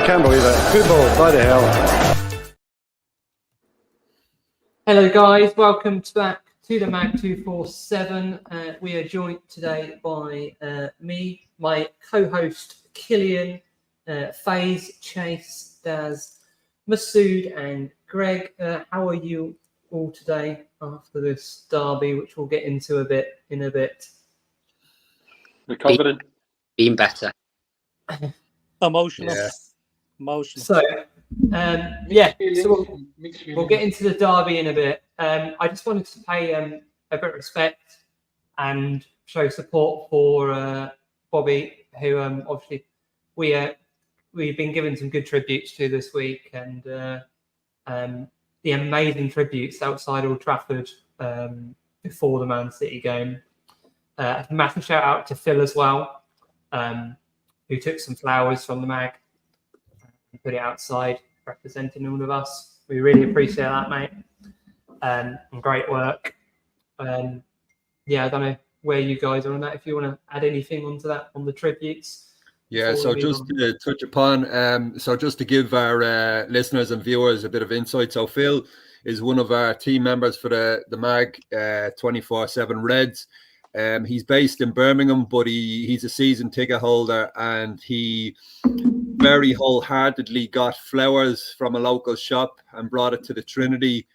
can't believe it. Football, by the hell. Hello guys, welcome back to the Mag 247. We are joined today by me, my co-host Killian, FaZe, Chase, Daz, Masood and Greg. How are you all today after this derby, which we'll get into in a bit? Recovering. Being better. Emotional. Yeah. Emotional. So, so we'll get into the derby in a bit. I just wanted to pay a bit of respect and show support for Bobby, who obviously we've been given some good tributes to this week, and the amazing tributes outside Old Trafford before the Man City game. A massive shout out to Phil as well, who took some flowers from the mag and put it outside, representing all of us. We really appreciate that, mate. And great work. Yeah, I don't know where you guys are on that. If you want to add anything onto that, on the tributes. Yeah, so just to touch upon, so just to give our listeners and viewers a bit of insight. So Phil is one of our team members for the MAG 24/7 Reds. He's based in Birmingham, but he's a season ticket holder, and he very wholeheartedly got flowers from a local shop and brought it to the Trinity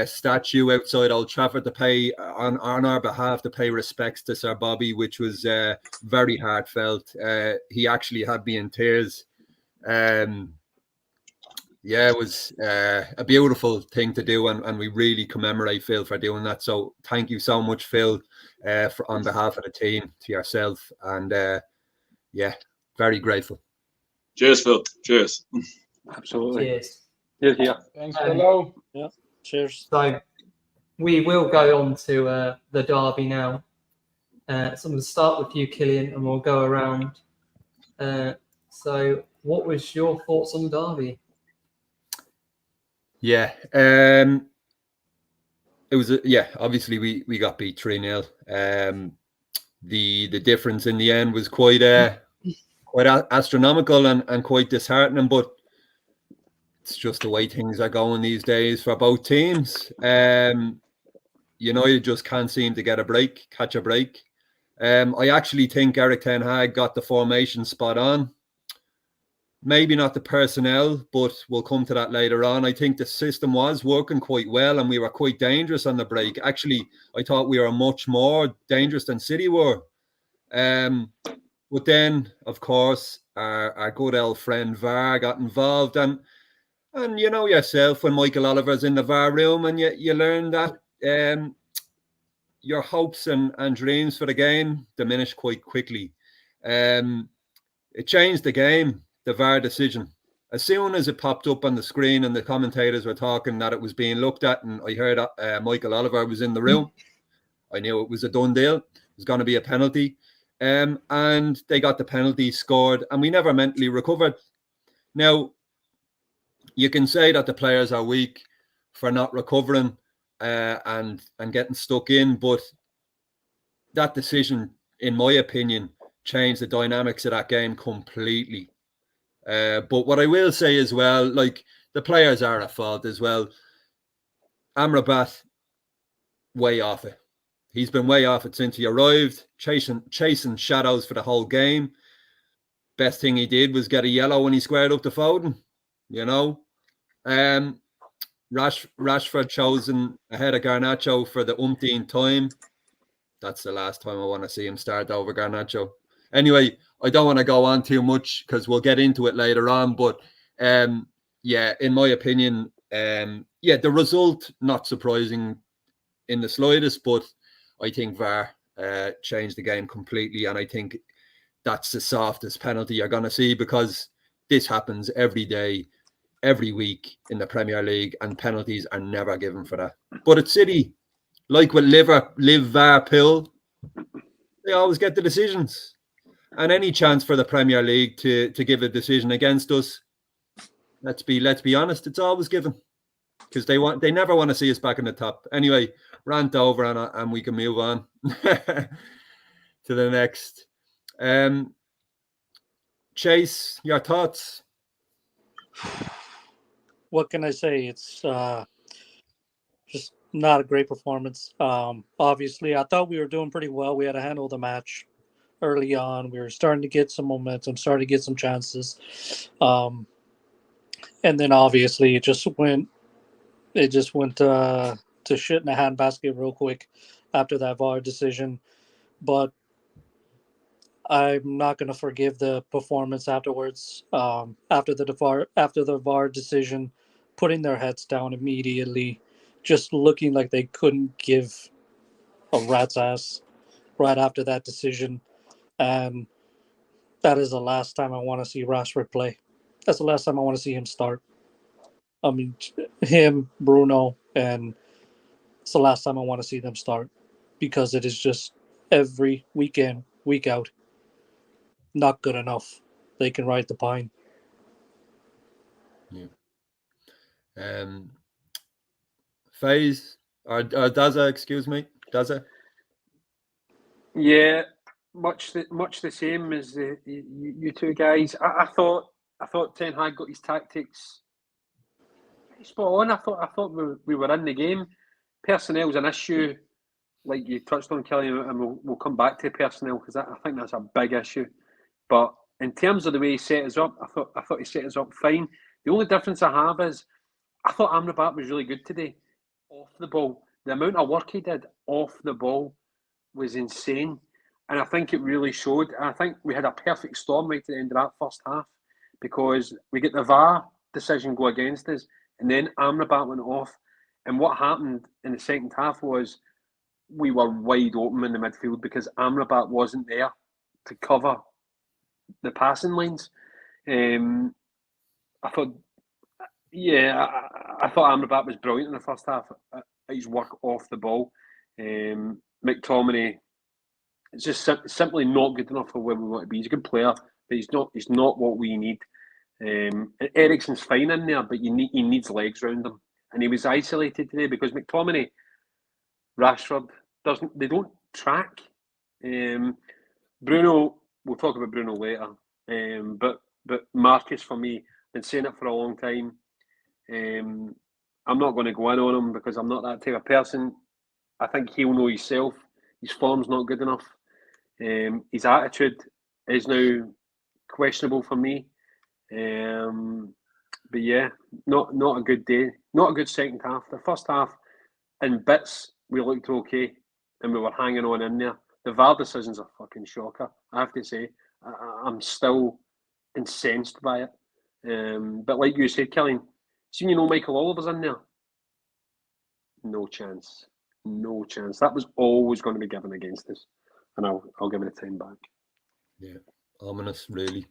statue outside Old Trafford to pay on our behalf, to pay respects to Sir Bobby, which was very heartfelt. He actually had me in tears. Yeah, it was a beautiful thing to do, and we really commemorate Phil for doing that. So thank you so much, Phil, on behalf of the team, to yourself, and yeah, very grateful. Cheers, Phil. Cheers. Absolutely. Cheers. Yeah. Thanks, hello. Yeah. Cheers. So we will go on to the derby now. So I'm going to start with you, Killian, and we'll go around. So what was your thoughts on the derby? Yeah, it was obviously we got beat 3-0. The difference in the end was quite astronomical and quite disheartening, but it's just the way things are going these days for both teams. United just can't seem to catch a break. I actually think Eric Ten Hag got the formation spot on. Maybe not the personnel, but we'll come to that later on. I think the system was working quite well, and we were quite dangerous on the break. Actually, I thought we were much more dangerous than City were. But then, of course, our good old friend VAR got involved, and you know yourself, when Michael Oliver's in the VAR room, and you learn that your hopes and dreams for the game diminish quite quickly. It changed the game, the VAR decision. As soon as it popped up on the screen and the commentators were talking that it was being looked at, and I heard Michael Oliver was in the room, I knew it was a done deal. It was going to be a penalty. And they got the penalty scored, and we never mentally recovered. Now, you can say that the players are weak for not recovering and getting stuck in, but that decision, in my opinion, changed the dynamics of that game completely. But what I will say as well, like, the players are at fault as well. Amrabat, way off it. He's been way off it since he arrived, chasing shadows for the whole game. Best thing he did was get a yellow when he squared up to Foden, you know. Rashford chosen ahead of Garnacho for the umpteenth time. That's the last time I want to see him start over Garnacho. Anyway, I don't want to go on too much because we'll get into it later on. But yeah, in my opinion, the result, not surprising in the slightest, but I think VAR changed the game completely, and I think that's the softest penalty you're going to see, because this happens every day, every week in the Premier League, and penalties are never given for that. But at City, like with Live VAR Pill, they always get the decisions. And any chance for the Premier League to give a decision against us, let's be honest, it's always given, because they never want to see us back in the top. Anyway, rant over, and we can move on to the next. Chase, your thoughts? What can I say? It's just not a great performance. Obviously, I thought we were doing pretty well. We had to handle the match early on. We were starting to get some momentum, starting to get some chances, and then obviously it just went to shit in a handbasket real quick after that VAR decision. But I'm not going to forgive the performance afterwards. After the VAR decision, putting their heads down immediately, just looking like they couldn't give a rat's ass right after that decision, and that is the last time I want to see Rashford play. That's the last time I want to see him start. I mean, him, Bruno, and it's the last time I want to see them start because it is just every weekend, week out, not good enough. They can ride the pine. Yeah. Faze or Daza, excuse me, Daza. Yeah, much the same as you two guys. I thought Ten Hag got his tactics spot on. I thought we were in the game. Personnel's an issue, like you touched on, Kelly, and we'll come back to personnel because I think that's a big issue. But in terms of the way he set us up, I thought he set us up fine. The only difference I have is I thought Amrabat was really good today off the ball. The amount of work he did off the ball was insane. And I think it really showed. I think we had a perfect storm right at the end of that first half because we get the VAR decision go against us and then Amrabat went off. And what happened in the second half was we were wide open in the midfield because Amrabat wasn't there to cover the passing lanes. I thought, yeah, I thought Amrabat was brilliant in the first half. His work off the ball. McTominay, it's just simply not good enough for where we want to be. He's a good player, but he's not what we need. Eriksen's fine in there, but he needs legs around him, and he was isolated today because McTominay, Rashford they don't track. Bruno, we'll talk about Bruno later. But Marcus, for me, been saying it for a long time. I'm not going to go in on him because I'm not that type of person. I think he'll know himself. His form's not good enough. His attitude is now questionable for me. But yeah, not a good day. Not a good second half. The first half, in bits, we looked okay and we were hanging on in there. The VAR decision's a fucking shocker, I have to say. I'm still incensed by it. But like you said, Killian, see, Michael Oliver's in there. No chance. No chance. That was always going to be given against us. And I'll give it a 10 back. Yeah, ominous, really.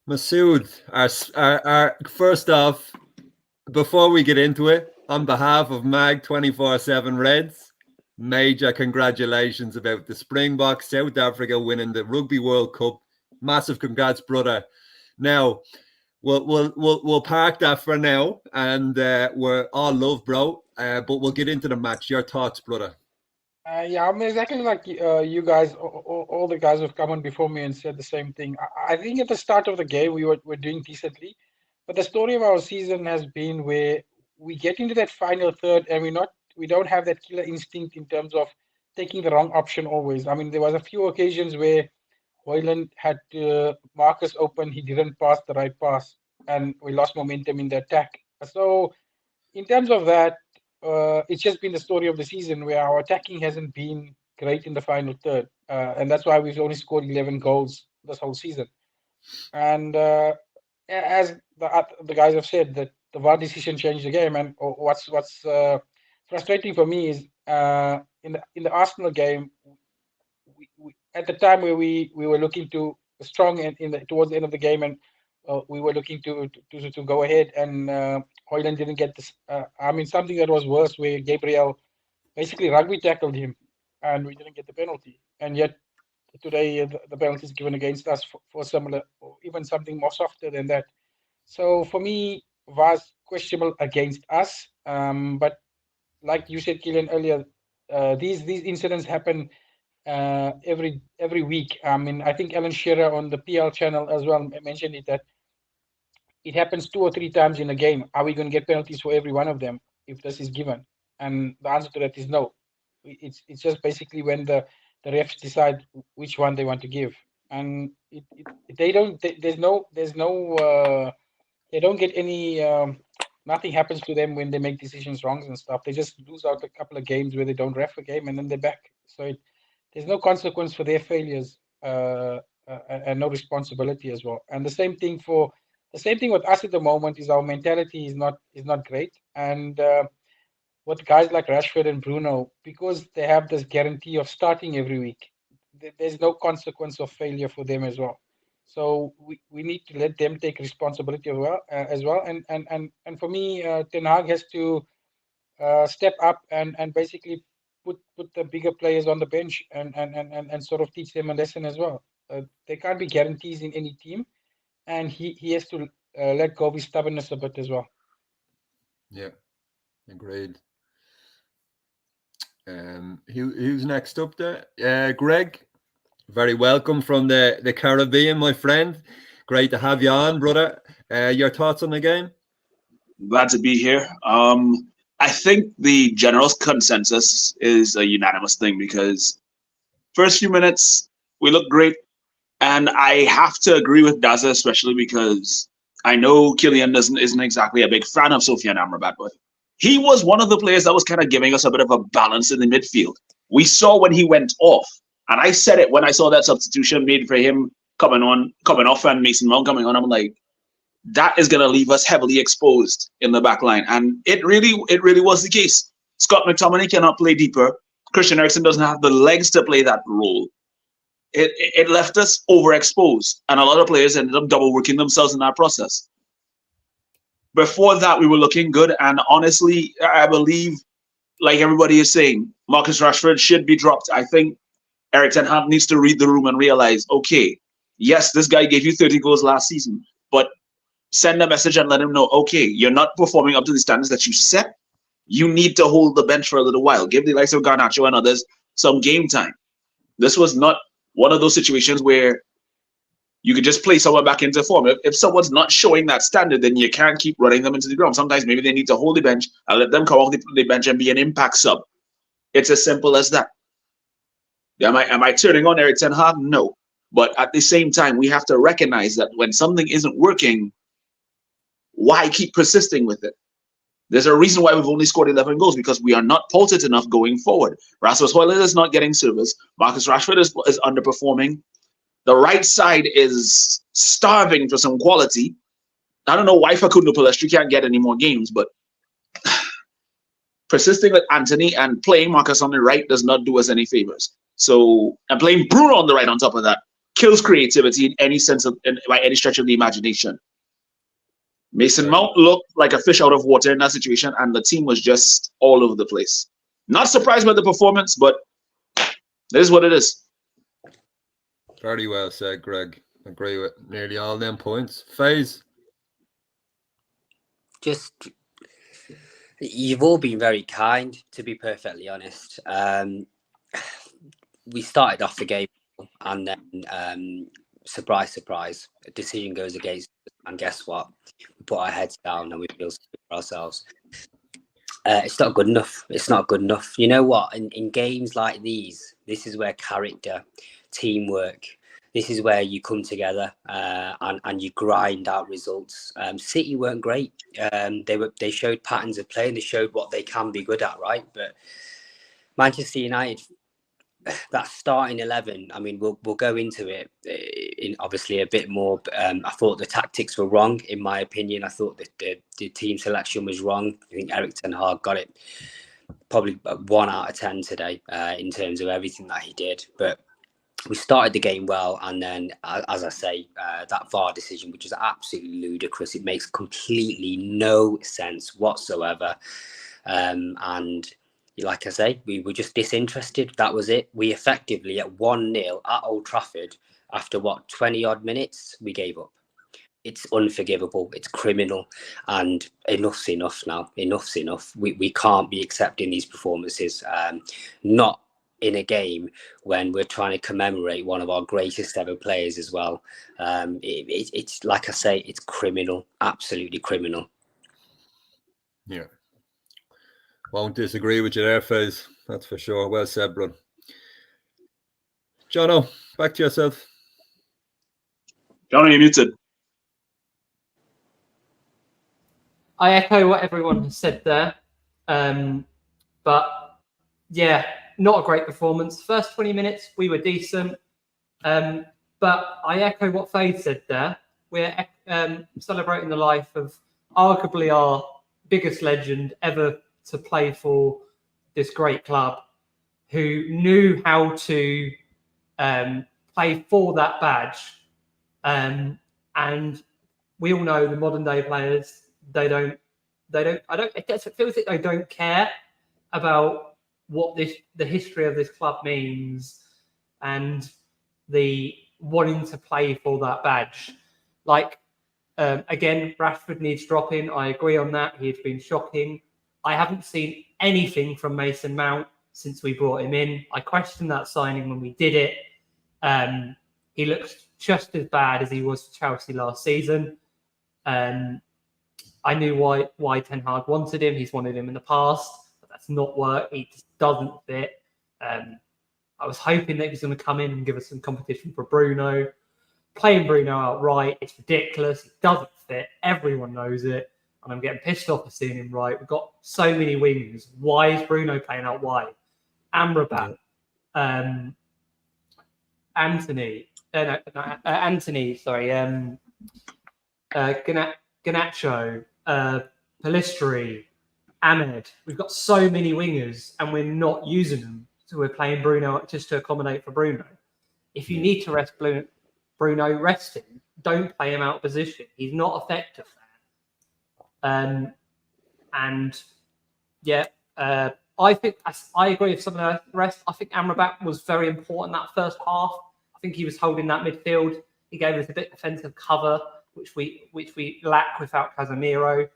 Masood, our first off, before we get into it, on behalf of Mag 24/7 Reds, major congratulations about the Springboks, South Africa winning the Rugby World Cup. Massive congrats, brother. Now, we'll park that for now, and we're all love, bro. But we'll get into the match. Your thoughts, brother? Yeah, I mean, exactly like you guys, all the guys who've come on before me and said the same thing. I think at the start of the game we were doing decently, but the story of our season has been where we get into that final third and we don't have that killer instinct in terms of taking the wrong option always. I mean, there was a few occasions where Hoyland had Marcus open, he didn't pass the right pass, and we lost momentum in the attack. So in terms of that, it's just been the story of the season where our attacking hasn't been great in the final third, and that's why we've only scored 11 goals this whole season. And as the guys have said, that the VAR decision changed the game. And what's frustrating for me is in the Arsenal game, we at the time where we were looking to strong towards the end of the game, and we were looking to go ahead, and Hoyland didn't get this. I mean, something that was worse, where Gabriel basically rugby tackled him, and we didn't get the penalty. And yet today, the penalty is given against us for similar, or even something more softer than that. So for me, VAR's questionable against us. But like you said, Killian, earlier, these incidents happen every week. I mean, I think Alan Shearer on the PL channel as well mentioned it, that it happens 2 or 3 times in a game. Are we going to get penalties for every one of them if this is given? And the answer to that is no. It's just basically when the refs decide which one they want to give, and they don't. There's no. They don't get any. Nothing happens to them when they make decisions wrong and stuff. They just lose out a couple of games where they don't ref a game, and then they're back. So there's no consequence for their failures, and no responsibility as well. And the same thing with us at the moment is our mentality is not great. And with guys like Rashford and Bruno, because they have this guarantee of starting every week, there's no consequence of failure for them as well. So we need to let them take responsibility as well. And for me, Ten Hag has to step up and basically put the bigger players on the bench and sort of teach them a lesson as well. There can't be guarantees in any team, and he has to let go of his stubbornness a bit as well. Yeah, agreed. Who's next up there? Greg, very welcome from the Caribbean, my friend. Great to have you on, brother. Your thoughts on the game? Glad to be here. I think the general consensus is a unanimous thing because first few minutes we look great, and I have to agree with Daza, especially because I know Kylian isn't exactly a big fan of Sofiane Amrabat, but he was one of the players that was kind of giving us a bit of a balance in the midfield. We saw when he went off, and I said it when I saw that substitution made for him coming off, and Mason Mount coming on. I'm like, that is going to leave us heavily exposed in the back line, and it really was the case. Scott McTominay cannot play deeper. Christian Eriksen doesn't have the legs to play that role. It left us overexposed, and a lot of players ended up double working themselves in that process. Before that, we were looking good, and honestly, I believe, like everybody is saying, Marcus Rashford should be dropped. I think Erik ten Hag needs to read the room and realize, okay, yes, this guy gave you 30 goals last season, but send a message and let him know, okay, you're not performing up to the standards that you set. You need to hold the bench for a little while. Give the likes of Garnacho and others some game time. This was not one of those situations where you could just play someone back into form. If someone's not showing that standard, then you can't keep running them into the ground. Sometimes maybe they need to hold the bench and let them come off the bench and be an impact sub. It's as simple as that. Am I turning on Erik ten Hag? No. But at the same time, we have to recognize that when something isn't working, why keep persisting with it? There's a reason why we've only scored 11 goals, because we are not potent enough going forward. Rasmus Højlund is not getting service. Marcus Rashford is underperforming. The right side is starving for some quality. I don't know why Facundo Pellistri can't get any more games, but persisting with Anthony and playing Marcus on the right does not do us any favors. So, and playing Bruno on the right on top of that kills creativity in any sense of, by any stretch of the imagination. Mason Mount looked like a fish out of water in that situation, and the team was just all over the place. Not surprised by the performance, but it is what it is. Very well said, Greg. Agree with nearly all them points. FaZe? Just, you've all been very kind, to be perfectly honest. We started off the game, and then surprise, surprise, a decision goes against us, and guess what? We put our heads down and we feel sorry for ourselves. It's not good enough. It's not good enough. You know what? In games like these, this is where character, teamwork, this is where you come together and you grind out results. City weren't great. They showed patterns of play and they showed what they can be good at, right? But Manchester United, that starting 11, I mean, we'll go into it in obviously a bit more. I thought the tactics were wrong, in my opinion. I thought that the team selection was wrong. I think Erik ten Hag got it probably 1 out of 10 today in terms of everything that he did. But we started the game well, and then, as I say, that VAR decision, which is absolutely ludicrous. It makes completely no sense whatsoever. And like I say, we were just disinterested. That was it. We effectively, at 1-0 at Old Trafford, after 20-odd minutes, we gave up. It's unforgivable. It's criminal. And enough's enough now. Enough's enough. We can't be accepting these performances. Not in a game when we're trying to commemorate one of our greatest ever players as well. It's like I say, it's criminal, absolutely criminal. Yeah. Won't disagree with you there, Fez. That's for sure. Well said, bro. Jono, back to yourself. Johnny, you muted. I echo what everyone has said there. But yeah, not a great performance. First 20 minutes, we were decent. But I echo what Faye said there. We're celebrating the life of arguably our biggest legend ever to play for this great club, who knew how to play for that badge. And we all know the modern day players, it feels like they don't care about what the history of this club means and the wanting to play for that badge. Like, again, Rashford needs dropping. I agree on that. He's been shocking. I haven't seen anything from Mason Mount since we brought him in. I questioned that signing when we did it. He looks just as bad as he was for Chelsea last season. I knew why Ten Hag wanted him. He's wanted him in the past, but that's not worked. He just doesn't fit. I was hoping that he was going to come in and give us some competition for Bruno. Playing Bruno outright, it's ridiculous. It doesn't fit. Everyone knows it. And I'm getting pissed off for seeing him right. We've got so many wingers. Why is Bruno playing out wide? Amrabat, Anthony, Garnacho, Pellistri, Ahmed. We've got so many wingers and we're not using them. So we're playing Bruno just to accommodate for Bruno. If you need to rest Bruno, rest him. Don't play him out of position. He's not effective there. And yeah, I think I agree with some of the rest. I think Amrabat was very important that first half. I think he was holding that midfield. He gave us a bit of defensive cover, which we lack without Casemiro.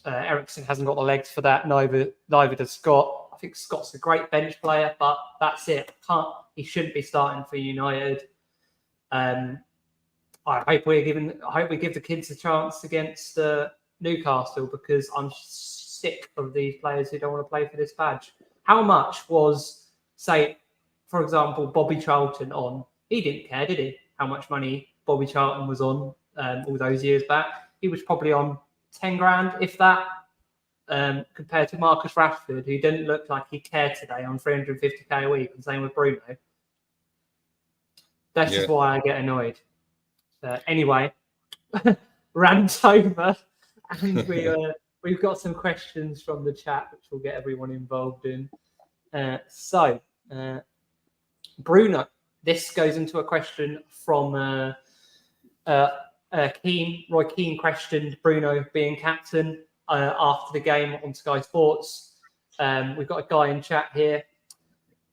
Eriksen hasn't got the legs for that. Neither does Scott. I think Scott's a great bench player, but that's it. He shouldn't be starting for United. I hope we give the kids a chance against Newcastle, because I'm sick of these players who don't want to play for this badge. How much was, say, for example, Bobby Charlton on? He didn't care, did he? How much money Bobby Charlton was on all those years back? He was probably on 10 grand, if that, compared to Marcus Rashford, who didn't look like he cared today on 350k a week, and same with Bruno. That's just why I get annoyed. Anyway, rant over, and we've got some questions from the chat, which we'll get everyone involved in. Bruno, this goes into a question from Keane. Roy Keane questioned Bruno being captain after the game on Sky Sports. We've got a guy in chat here.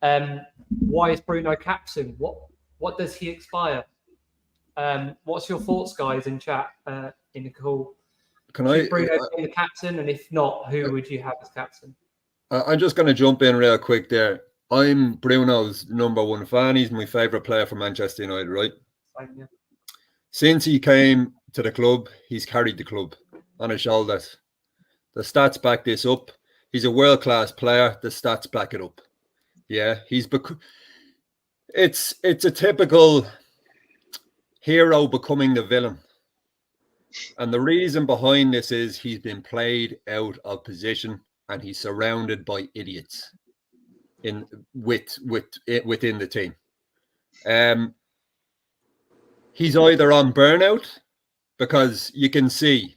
Why is Bruno captain? What does he expire? What's your thoughts, guys, in chat in the call? Should Bruno be the captain, and if not, who would you have as captain? I'm just going to jump in real quick there. I'm Bruno's number one fan. He's my favourite player for Manchester United, right? Yeah. Since he came to the club, he's carried the club on his shoulders. The stats back this up. He's a world-class player. The stats back it up. Yeah, it's a typical hero becoming the villain. And the reason behind this is he's been played out of position and he's surrounded by idiots within the team. He's either on burnout, because you can see,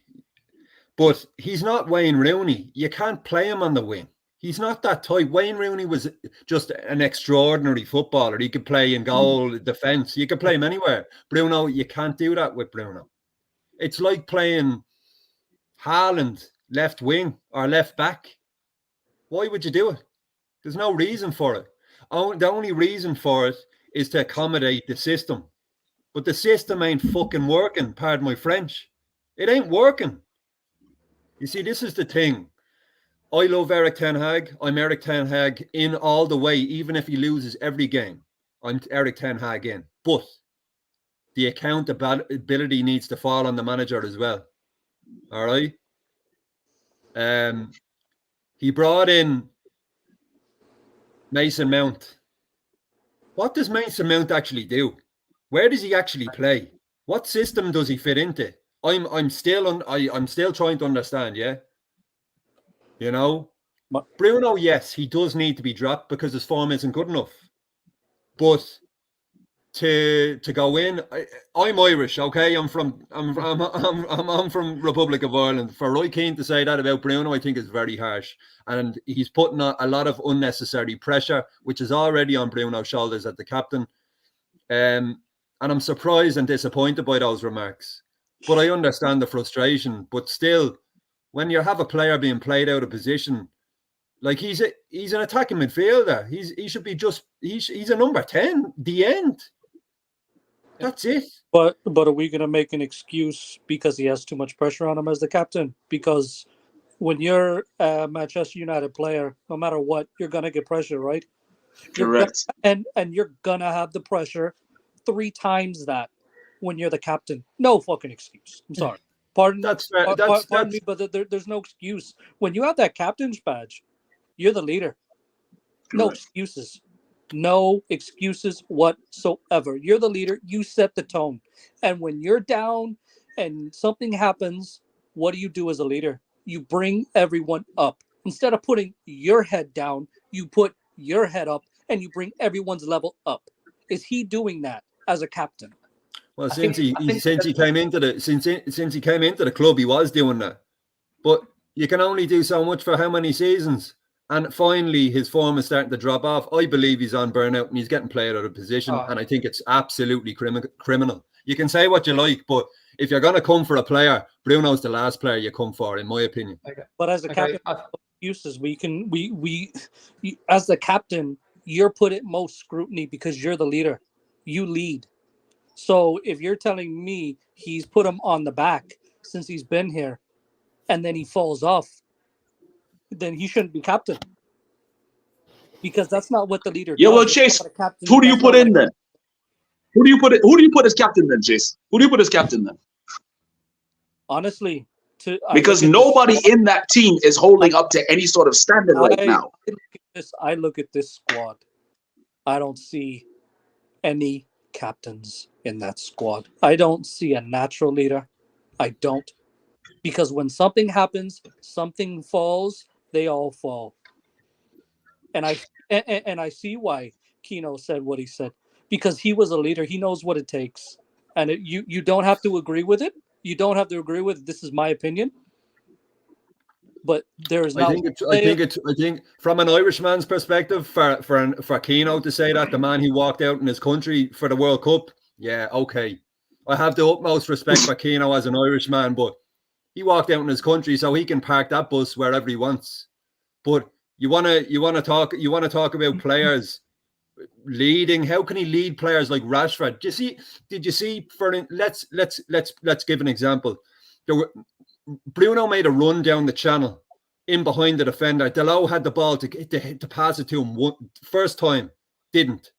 but he's not Wayne Rooney. You can't play him on the wing. He's not that type. Wayne Rooney was just an extraordinary footballer. He could play in goal, defence. You could play him anywhere. Bruno, you can't do that with Bruno. It's like playing Haaland left wing or left back. Why would you do it? There's no reason for it. The only reason for it is to accommodate the system. But the system ain't fucking working, pardon my French. It ain't working. You see, this is the thing. I love Eric Ten Hag. I'm Eric Ten Hag in all the way, even if he loses every game. I'm Eric Ten Hag in. But the accountability needs to fall on the manager as well. All right? He brought in Mason Mount. What does Mason Mount actually do? Where does he actually play? What system does he fit into? I'm still trying to understand, yeah? You know? Bruno, yes, he does need to be dropped because his form isn't good enough. But to go in, I'm Irish, okay? I'm from Republic of Ireland. For Roy Keane to say that about Bruno, I think is very harsh, and he's putting a lot of unnecessary pressure, which is already on Bruno's shoulders as the captain. And I'm surprised and disappointed by those remarks. But I understand the frustration. But still, when you have a player being played out of position, like he's an attacking midfielder. He's a number 10. The end. That's it. But are we going to make an excuse because he has too much pressure on him as the captain? Because when you're a Manchester United player, no matter what, you're going to get pressure, right? Correct. And you're going to have the pressure 3 times that when you're the captain. No fucking excuse. I'm sorry. Pardon me, but there's no excuse. When you have that captain's badge, you're the leader. No excuses. No excuses whatsoever. You're the leader. You set the tone. And when you're down and something happens, what do you do as a leader? You bring everyone up. Instead of putting your head down, you put your head up and you bring everyone's level up. Is he doing that as a captain? Well, since he came into the club, he was doing that. But you can only do so much for how many seasons? And finally, his form is starting to drop off. I believe he's on burnout and he's getting played out of position. And I think it's absolutely criminal. You can say what you like, but if you're going to come for a player, Bruno's the last player you come for, in my opinion. Okay. But as a captain, excuses. As the captain, you're put at most scrutiny because you're the leader. You lead. So if you're telling me he's put him on the back since he's been here, and then he falls off, then he shouldn't be captain, because that's not what the leader does. Yeah, well, Chase, who do you put in then? Who do you put as captain then, Chase? Who do you put as captain then? Honestly, because nobody in that team is holding up to any sort of standard right now. I look at this squad. I don't see any captains in that squad. I don't see a natural leader. I don't. Because when something happens, something falls, they all fall. And I see why Keno said what he said. Because he was a leader. He knows what it takes. And you don't have to agree with it. You don't have to agree with it. This is my opinion. But there is not. I think from an Irishman's perspective, for Keno to say that, the man who walked out in his country for the World Cup, yeah, okay. I have the utmost respect for Keno as an Irishman, but he walked out in his country so he can park that bus wherever he wants. But you want to talk about players leading. How can he lead players like Rashford? Did you see? Let's give an example. Bruno made a run down the channel in behind the defender. Delo had the ball to pass it to him first time. Didn't.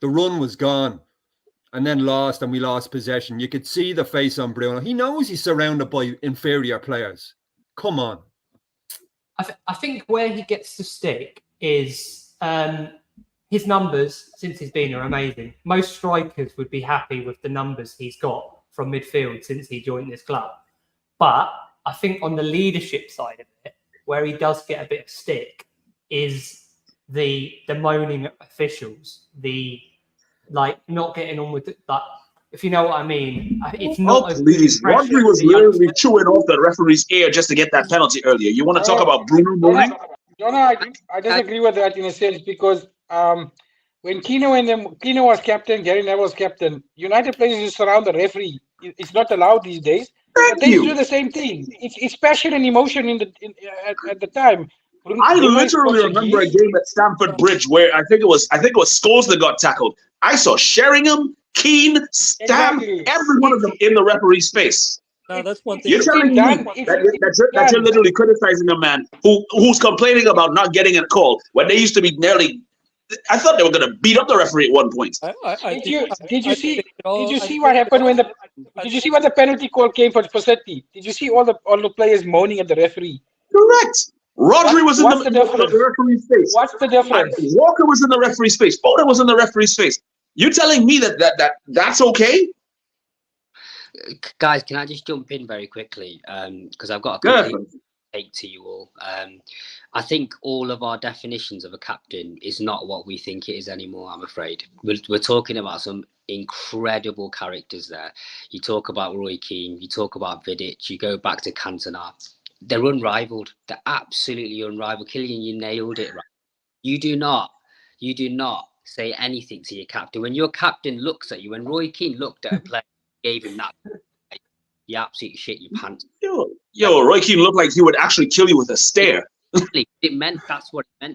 The run was gone. And then lost, and we lost possession. You could see the face on Bruno. He knows he's surrounded by inferior players. Come on. I think where he gets to stick is his numbers since he's been here are amazing. Most strikers would be happy with the numbers he's got from midfield since he joined this club. But I think on the leadership side of it, where he does get a bit of stick, is the moaning at officials, not getting on with it. Like, if you know what I mean, it's not. Oh, please. Rodri was literally chewing off the referee's ear just to get that penalty earlier. You want to talk about Bruno moaning? No, I disagree with that in a sense, because when Keno was captain, Gary Neville was captain, United players just surround the referee. It's not allowed these days. But they do the same thing. It's passion and emotion at the time. I literally remember a game at Stamford Bridge where I think it was Scholes that got tackled. I saw Sheringham, Keane, Stam, every one of them in the referee's face. No, that's one thing. You're telling me that you're literally criticizing a man who's complaining about not getting a call when they used to be nearly. I thought they were going to beat up the referee at one point. Did you see what happened when the penalty call came for City? Did you see all the players moaning at the referee? Correct. Rodri was in the referee's face. What's the difference? Walker was in the referee's face. Foden was in the referee's face. You're telling me that's okay? Guys, can I just jump in very quickly? Because I've got a complete take to you all. I think all of our definitions of a captain is not what we think it is anymore, I'm afraid. We're talking about some incredible characters there. You talk about Roy Keane, you talk about Vidic, you go back to Cantona. They're unrivaled. They're absolutely unrivaled. Killian, you nailed it, right? You do not say anything to your captain. When your captain looks at you, when Roy Keane looked at a player, gave him that, you absolutely shit your pants. Yo, Roy Keane looked like he would actually kill you with a stare. That's what it meant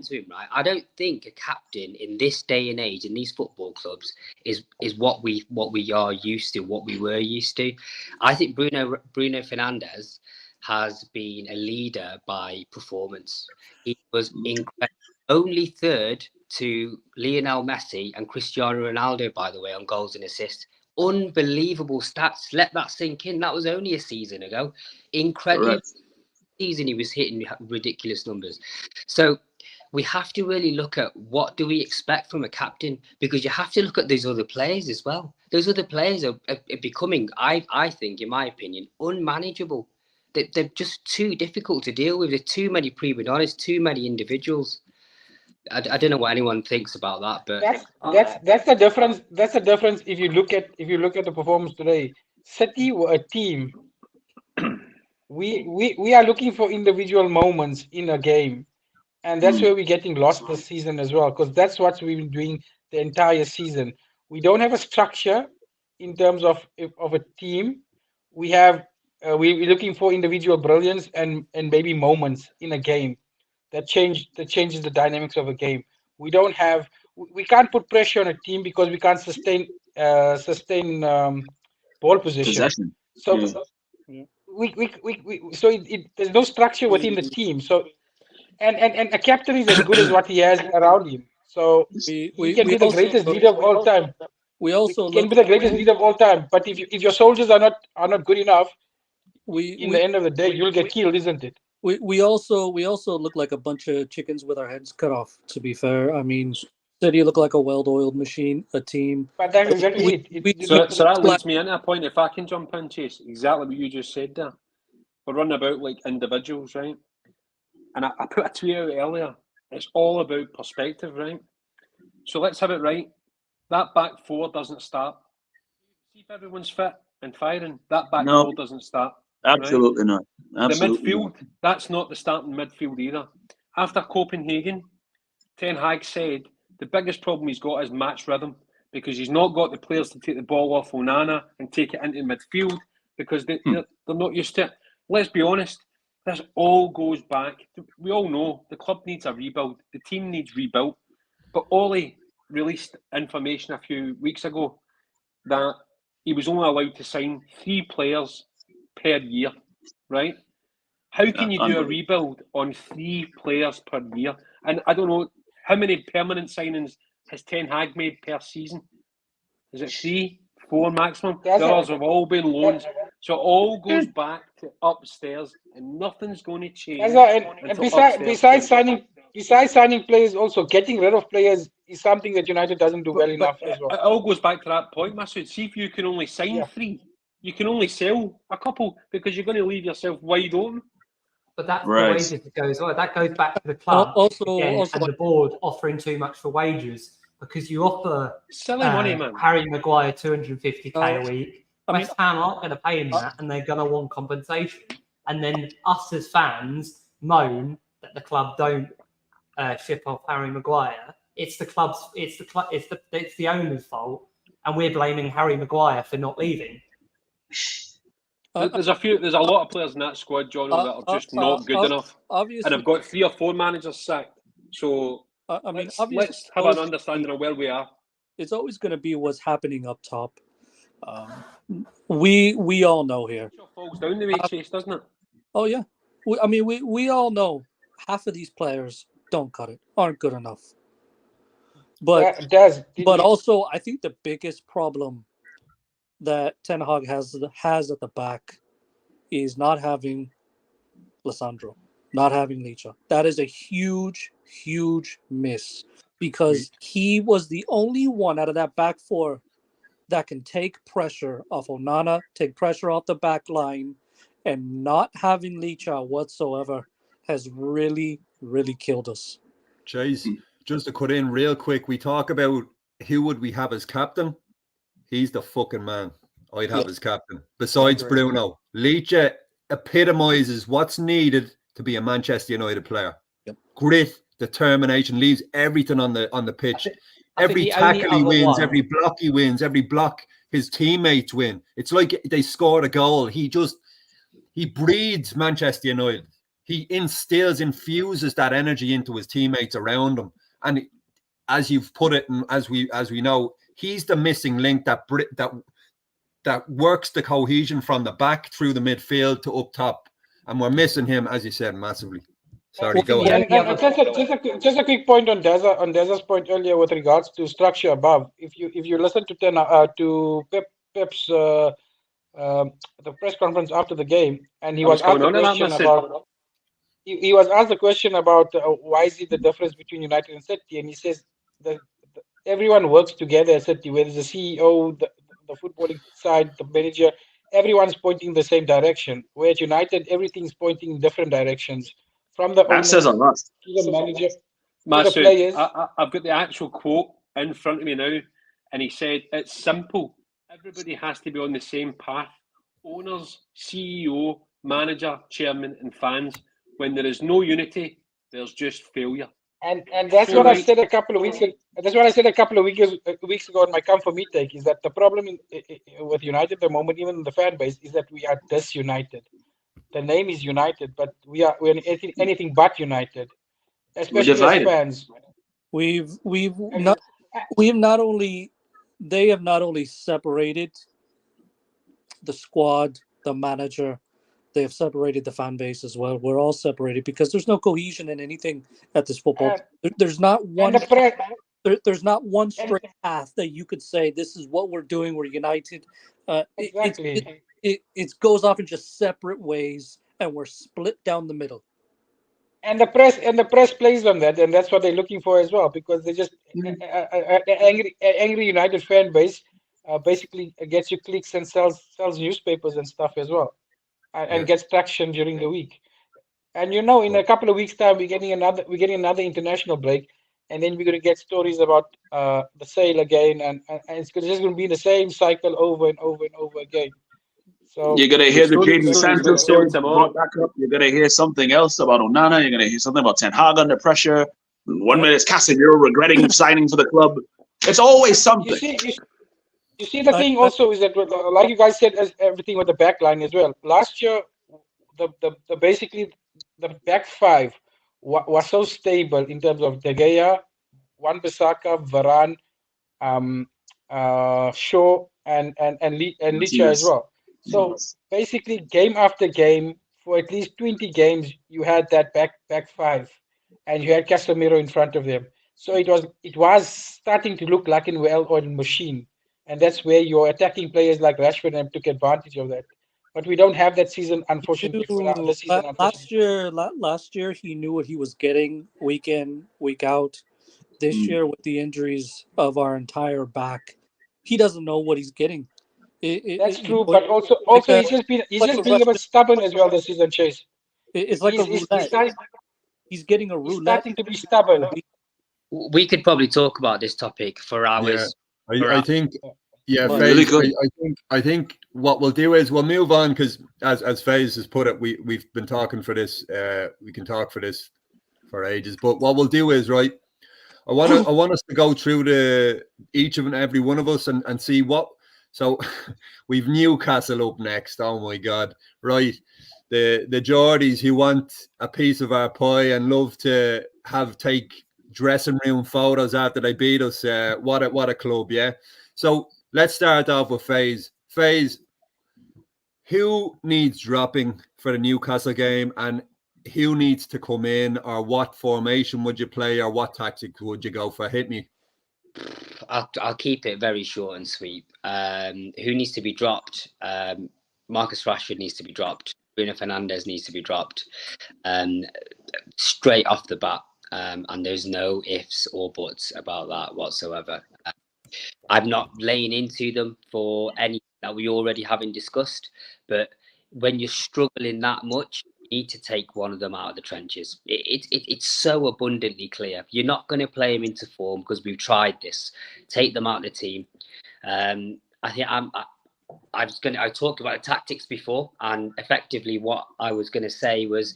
to him, right? I don't think a captain in this day and age in these football clubs is what we are used to, what we were used to. I think Bruno Fernandes has been a leader by performance. He was incredible. Only third to Lionel Messi and Cristiano Ronaldo, by the way, on goals and assists. Unbelievable stats. Let that sink in. That was only a season ago. Incredible season. He was hitting ridiculous numbers. So we have to really look at what do we expect from a captain, because you have to look at those other players as well. Those other players are becoming, I think, in my opinion, unmanageable. They're just too difficult to deal with. There's too many prima donnas, too many individuals. I don't know what anyone thinks about that, but that's the difference. That's the difference. If you look at the performance today, City were a team. We are looking for individual moments in a game, and that's where we're getting lost this season as well. Because that's what we've been doing the entire season. We don't have a structure in terms of a team. We have we're looking for individual brilliance and maybe moments in a game that changes the dynamics of a game. We can't put pressure on a team because we can't sustain ball possession. So there's no structure within the team. So and a captain is as good as what he has around him. So he can be the greatest leader of all time. Can be the greatest leader of all time. But if your soldiers are not good enough, in the end of the day, you'll get killed, isn't it? We also look like a bunch of chickens with our heads cut off, to be fair. I mean, City look like a well-oiled machine, a team. But that's exactly it. So that leads me into a point, if I can jump in, Chase, exactly what you just said there. We're running about like individuals, right? And I put a tweet out earlier. It's all about perspective, right? So let's have it right. That back four doesn't start. See if everyone's fit and firing. That back four doesn't start. Absolutely right? not. Absolutely the midfield, that's not the starting midfield either. After Copenhagen, Ten Hag said the biggest problem he's got is match rhythm, because he's not got the players to take the ball off Onana and take it into midfield because they're not used to it. Let's be honest, this all goes back. We all know the club needs a rebuild. The team needs rebuilt. But Ole released information a few weeks ago that he was only allowed to sign 3 players per year, right? How can you do a rebuild on 3 players per year? And I don't know, how many permanent signings has Ten Hag made per season? Is it 3, 4 maximum? The others have all been loans. So it all goes back to upstairs, and nothing's going to change. And besides signing players, also getting rid of players is something that United doesn't do well enough as well. It all goes back to that point, Masood. See if you can only sign 3. You can only sell a couple because you're going to leave yourself wide open. But that's the wages that goes on. That goes back to the club and the board offering too much for wages, because you offer silly money, man. Harry Maguire 250k a week. West Ham aren't going to pay him that, and they're going to want compensation. And then us as fans moan that the club don't ship off Harry Maguire. It's the club's. It's the owner's fault, and we're blaming Harry Maguire for not leaving. There's a lot of players in that squad, John, that are just not good enough, and I've got 3 or 4 managers sacked. So let's have an understanding of where we are. It's always going to be what's happening up top. We all know here. It falls down the way, Chase, doesn't it? Oh yeah, we all know half of these players don't cut it, aren't good enough. But also, I think the biggest problem that Ten Hag has at the back is not having Lissandro, not having Licha. That is a huge, huge miss because he was the only one out of that back four that can take pressure off Onana, take pressure off the back line, and not having Licha whatsoever has really, really killed us. Chase, just to cut in real quick, we talk about who would we have as captain. He's the fucking man I'd have as captain. Besides Bruno, Licha epitomizes what's needed to be a Manchester United player. Yep. Grit, determination, leaves everything on the pitch. Every tackle he wins, every block he wins, every block his teammates win. It's like they scored a goal. He breeds Manchester United. He infuses that energy into his teammates around him. And as you've put it, and as we know, he's the missing link that works the cohesion from the back through the midfield to up top. And we're missing him, as you said, massively. Sorry, go ahead. Just a quick point on Deza's point earlier with regards to structure above. If you listen to Pep's the press conference after the game, and he was asked the question about why is it the difference between United and City, and he says that everyone works together at City, where there's the CEO, the footballing side, the manager, everyone's pointing the same direction. Where at United, everything's pointing in different directions. From the owner says a lot. To the manager, Masood, to the players. I've got the actual quote in front of me now, and he said, "It's simple. Everybody has to be on the same path. Owners, CEO, manager, chairman, and fans. When there is no unity, there's just failure." And that's what I said a couple of weeks ago. That's what I said a couple of weeks ago in my Come For Me take, is that the problem with United at the moment, even in the fan base, is that we are disunited. The name is United, but we're anything but united, especially as fans. They have not only separated the squad, the manager, they have separated the fan base as well. We're all separated because there's no cohesion in anything at this football. There's not one. There's not one straight path that you could say this is what we're doing. We're united. Exactly. It goes off in just separate ways, and we're split down the middle. And the press plays on that, and that's what they're looking for as well, because they just angry United fan base basically gets you clicks and sells newspapers and stuff as well, and gets traction during the week. And in a couple of weeks' time, we're getting another international break, and then we're going to get stories about the sale again, and it's just going to be the same cycle over and over and over again. So you're going to hear the Jadon Sancho story brought back up. You're going to hear something else about Onana. You're going to hear something about Ten Hag under pressure. 1 minute it's Casemiro regretting signing for the club. It's always something. You see the thing also is that, like you guys said, as everything with the back line as well. Last year, basically the back five was so stable in terms of De Gea, Wan-Bissaka, Varane, Shaw, and Licha as well. So basically, game after game, for at least 20 games, you had that back five, and you had Casemiro in front of them. So it was starting to look like a well-oiled machine, and that's where your attacking players like Rashford and took advantage of that. But we don't have that season, unfortunately. Last year, he knew what he was getting week in, week out. This year, with the injuries of our entire back, he doesn't know what he's getting. That's true, but also he's just being a bit stubborn as well this season, Chase. It's like a roulette. He's getting a roulette. He's starting to be stubborn. We could probably talk about this topic for hours. I think I think what we'll do is we'll move on, because as FaZe has put it, we've been talking for this. We can talk for this for ages. But what we'll do is, right, I want us to go through each and every one of us and see what. So we've Newcastle up next. Oh my God! Right, the Geordies who want a piece of our pie and love to take dressing room photos after they beat us. What a club, yeah. So let's start off with FaZe. FaZe, who needs dropping for the Newcastle game, and who needs to come in, or what formation would you play, or what tactic would you go for? Hit me. I'll keep it very short and sweet. Who needs to be dropped? Marcus Rashford needs to be dropped. Bruno Fernandes needs to be dropped. Straight off the bat. And there's no ifs or buts about that whatsoever. I'm not laying into them for any that we already haven't discussed, but when you're struggling that much, you need to take one of them out of the trenches. It's so abundantly clear. You're not going to play them into form because we've tried this. Take them out of the team. I think I talked about the tactics before, and effectively what I was going to say was,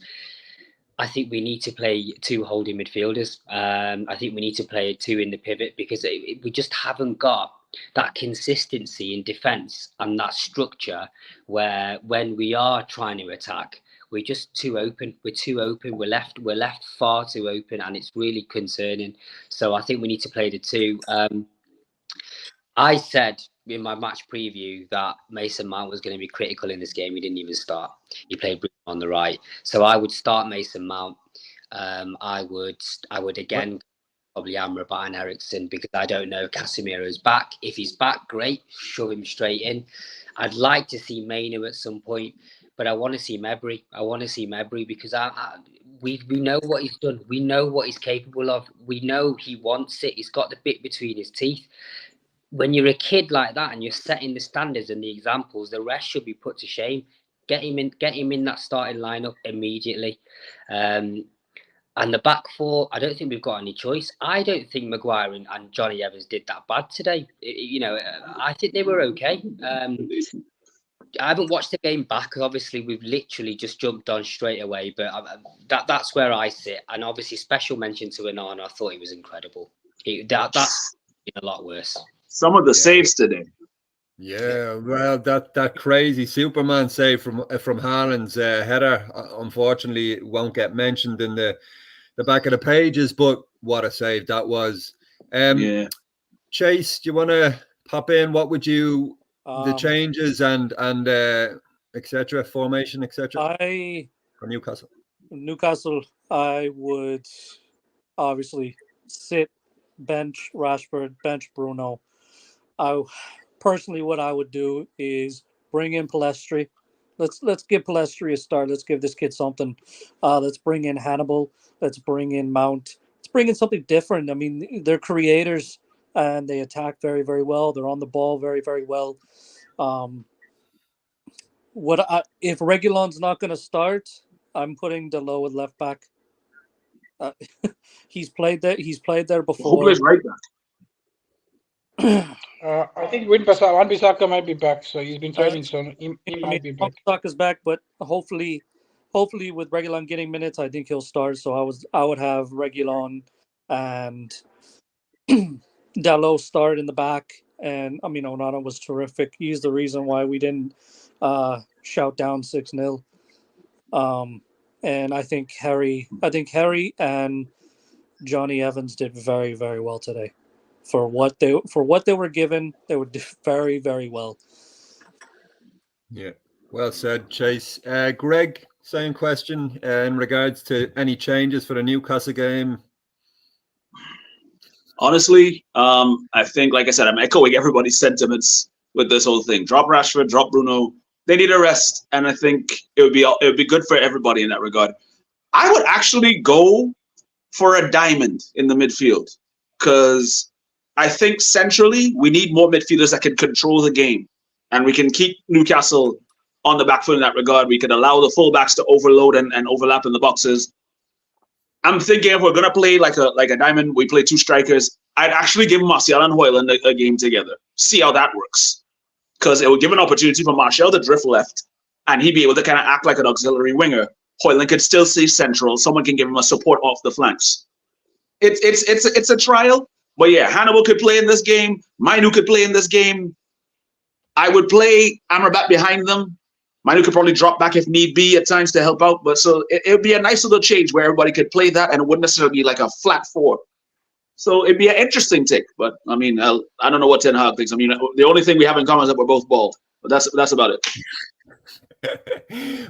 I think we need to play two holding midfielders. I think we need to play two in the pivot, because we just haven't got that consistency in defence and that structure where when we are trying to attack, we're just too open. We're too open. We're left far too open, and it's really concerning. So I think we need to play the two. I said in my match preview that Mason Mount was going to be critical in this game. He didn't even start. He played on the right. So I would start Mason Mount. I would again probably Amrabat and Ericsson, because I don't know if Casemiro's back. If he's back, great. Shove him straight in. I'd like to see Mainu at some point, but I want to see Mebry. Because we know what he's done. We know what he's capable of. We know he wants it. He's got the bit between his teeth. When you're a kid like that and you're setting the standards and the examples, the rest should be put to shame. Get him in that starting lineup immediately. And the back four, I don't think we've got any choice. I don't think Maguire and Johnny Evans did that bad today. I think they were okay. I haven't watched the game back, because obviously we've literally just jumped on straight away. But that's where I sit. And obviously, special mention to Onana. I thought he was incredible. That's been a lot worse. Some of the saves today. Yeah, well, that crazy Superman save from Haaland's header, unfortunately, won't get mentioned in the back of the pages. But what a save that was! Chase, do you want to pop in? What would you the changes and etc. formation etc. For Newcastle, I would obviously sit, bench Rashford, bench Bruno. Personally, what I would do is bring in Palestri. Let's give Palestri a start. Let's give this kid something. Let's bring in Hannibal. Let's bring in Mount. Let's bring in something different. I mean, they're creators and they attack very, very well. They're on the ball very, very well. If Reguilon's not going to start, I'm putting Dalot at left back. He's played there before. Who plays right back? I think Wan-Bissaka might be back, so he's been training, so he might be back. Wan-Bissaka's back, but hopefully with Reguilon getting minutes, I think he'll start. So I would have Reguilon and Dalot start in the back, and I mean Onana was terrific. He's the reason why we didn't shout down 6-0. And I think Harry and Johnny Evans did very, very well today. For what they were given, they would do very, very well. Yeah, well said, Chase. Greg, same question in regards to any changes for the Newcastle game. Honestly, I think, like I said, I'm echoing everybody's sentiments with this whole thing. Drop Rashford, drop Bruno. They need a rest, and I think it would be good for everybody in that regard. I would actually go for a diamond in the midfield, because I think centrally we need more midfielders that can control the game, and we can keep Newcastle on the back foot in that regard. We can allow the fullbacks to overload and overlap in the boxes. I'm thinking if we're gonna play like a diamond, we play two strikers. I'd actually give Martial and Højlund a game together, see how that works, because it would give an opportunity for Martial to drift left, and he'd be able to kind of act like an auxiliary winger. Højlund could still stay central. Someone can give him a support off the flanks. It's a trial. But yeah, Hannibal could play in this game. Mainu could play in this game. I would play Amrabat behind them. Mainu could probably drop back if need be at times to help out. But so it would be a nice little change where everybody could play that, and it wouldn't necessarily be like a flat four. So it'd be an interesting take. But I mean, I don't know what Ten Hag thinks. I mean, the only thing we have in common is that we're both bald. But that's about it.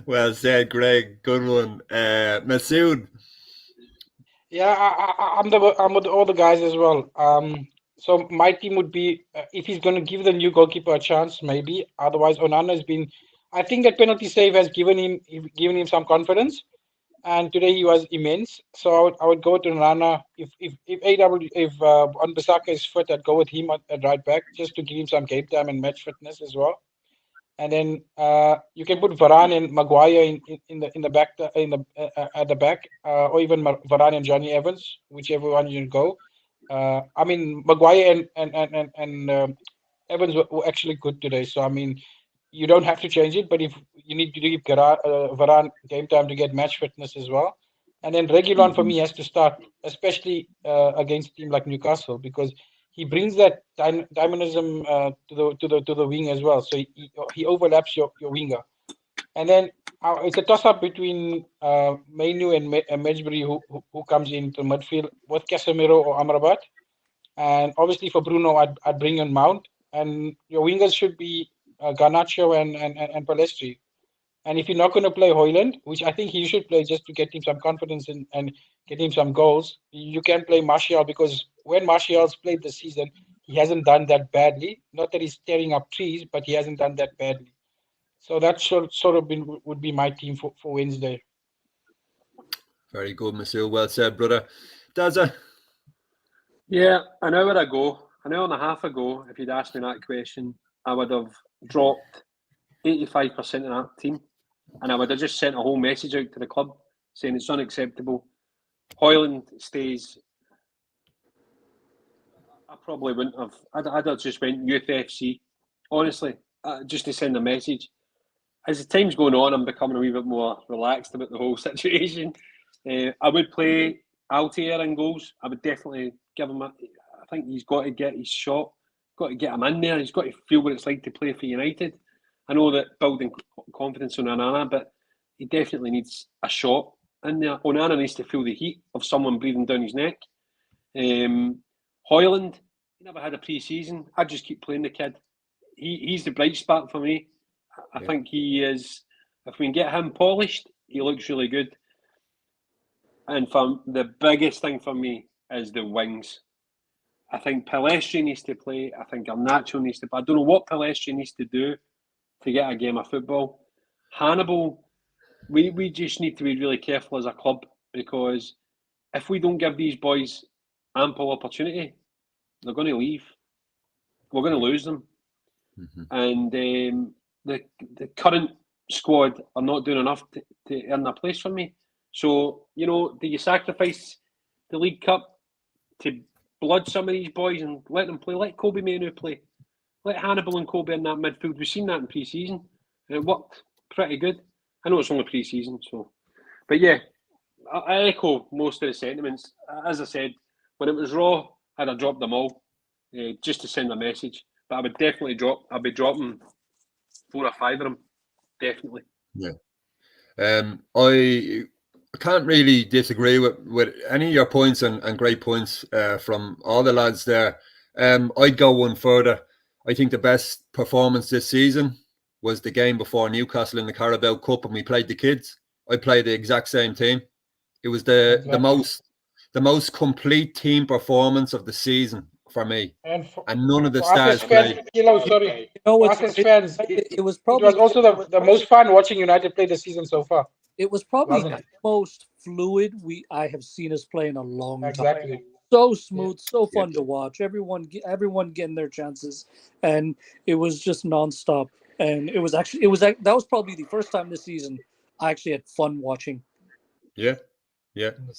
Well said, Greg. Good one. Masood. Yeah, I'm with all the guys as well. So my team would be if he's going to give the new goalkeeper a chance, maybe. Otherwise, Onana has been. I think that penalty save has given him some confidence, and today he was immense. So I would go to Onana. If Wan-Bissaka is fit, I'd go with him at right back just to give him some game time and match fitness as well. And then you can put Varane and Maguire in the back at the back, or even Varane and Johnny Evans, whichever one you go. I mean, Maguire and Evans were actually good today. So I mean, you don't have to change it, but if you need to give Varane game time to get match fitness as well. And then Reguilon for me has to start, especially against a team like Newcastle, because he brings that dynamism to the wing as well. So he overlaps your winger. And then it's a toss-up between Mainu and Medjbury who comes into midfield with Casemiro or Amrabat. And obviously for Bruno, I'd bring in Mount. And your wingers should be Garnacho and Palestri. And if you're not going to play Højlund, which I think he should play just to get him some confidence and get him some goals, you can play Martial, because when Martial's played this season, he hasn't done that badly. Not that he's tearing up trees, but he hasn't done that badly. So that would be my team for Wednesday. Very good, Masood. Well said, brother. Daza? Yeah, an hour and a half ago, if you'd asked me that question, I would have dropped 85% of that team. And I would have just sent a whole message out to the club saying it's unacceptable. Højlund stays. I probably wouldn't have. I'd have just went Youth FC, honestly, just to send a message. As the time's going on, I'm becoming a wee bit more relaxed about the whole situation. I would play Altair in goals. I would definitely give him I think he's got to get his shot, got to get him in there. He's got to feel what it's like to play for United. I know that building confidence on Onana, but he definitely needs a shot in there. Onana needs to feel the heat of someone breathing down his neck. Højlund, he never had a pre-season. I just keep playing the kid. He's the bright spot for me. I think he is. If we can get him polished, he looks really good. And the biggest thing for me is the wings. I think Palestri needs to play. I think Garnacho needs to play. I don't know what Palestri needs to do to get a game of football. Hannibal, we just need to be really careful as a club, because if we don't give these boys ample opportunity, they're going to leave. We're going to lose them. Mm-hmm. And the current squad are not doing enough to earn a place for me. So, do you sacrifice the League Cup to blood some of these boys and let them play? Let Kobe Mainoo play. Let Hannibal and Kobe in that midfield. We've seen that in pre-season. And it worked pretty good. I know it's only pre-season, so. But yeah, I echo most of the sentiments. As I said, when it was Raw, I'd have dropped them all just to send a message. But I would definitely I'd be dropping 4 or 5 of them. Definitely. Yeah. I can't really disagree with any of your points and great points from all the lads there. I'd go one further. I think the best performance this season was the game before Newcastle in the Carabao Cup, and we played the kids. I played the exact same team. It was the most complete team performance of the season for me. And none of the stars played. It was also the most fun watching United play the season so far. It was probably the most fluid I have seen us play in a long time. Exactly. So smooth, so fun to watch. Everyone getting their chances, and it was just nonstop. And that was probably the first time this season I actually had fun watching. Yeah.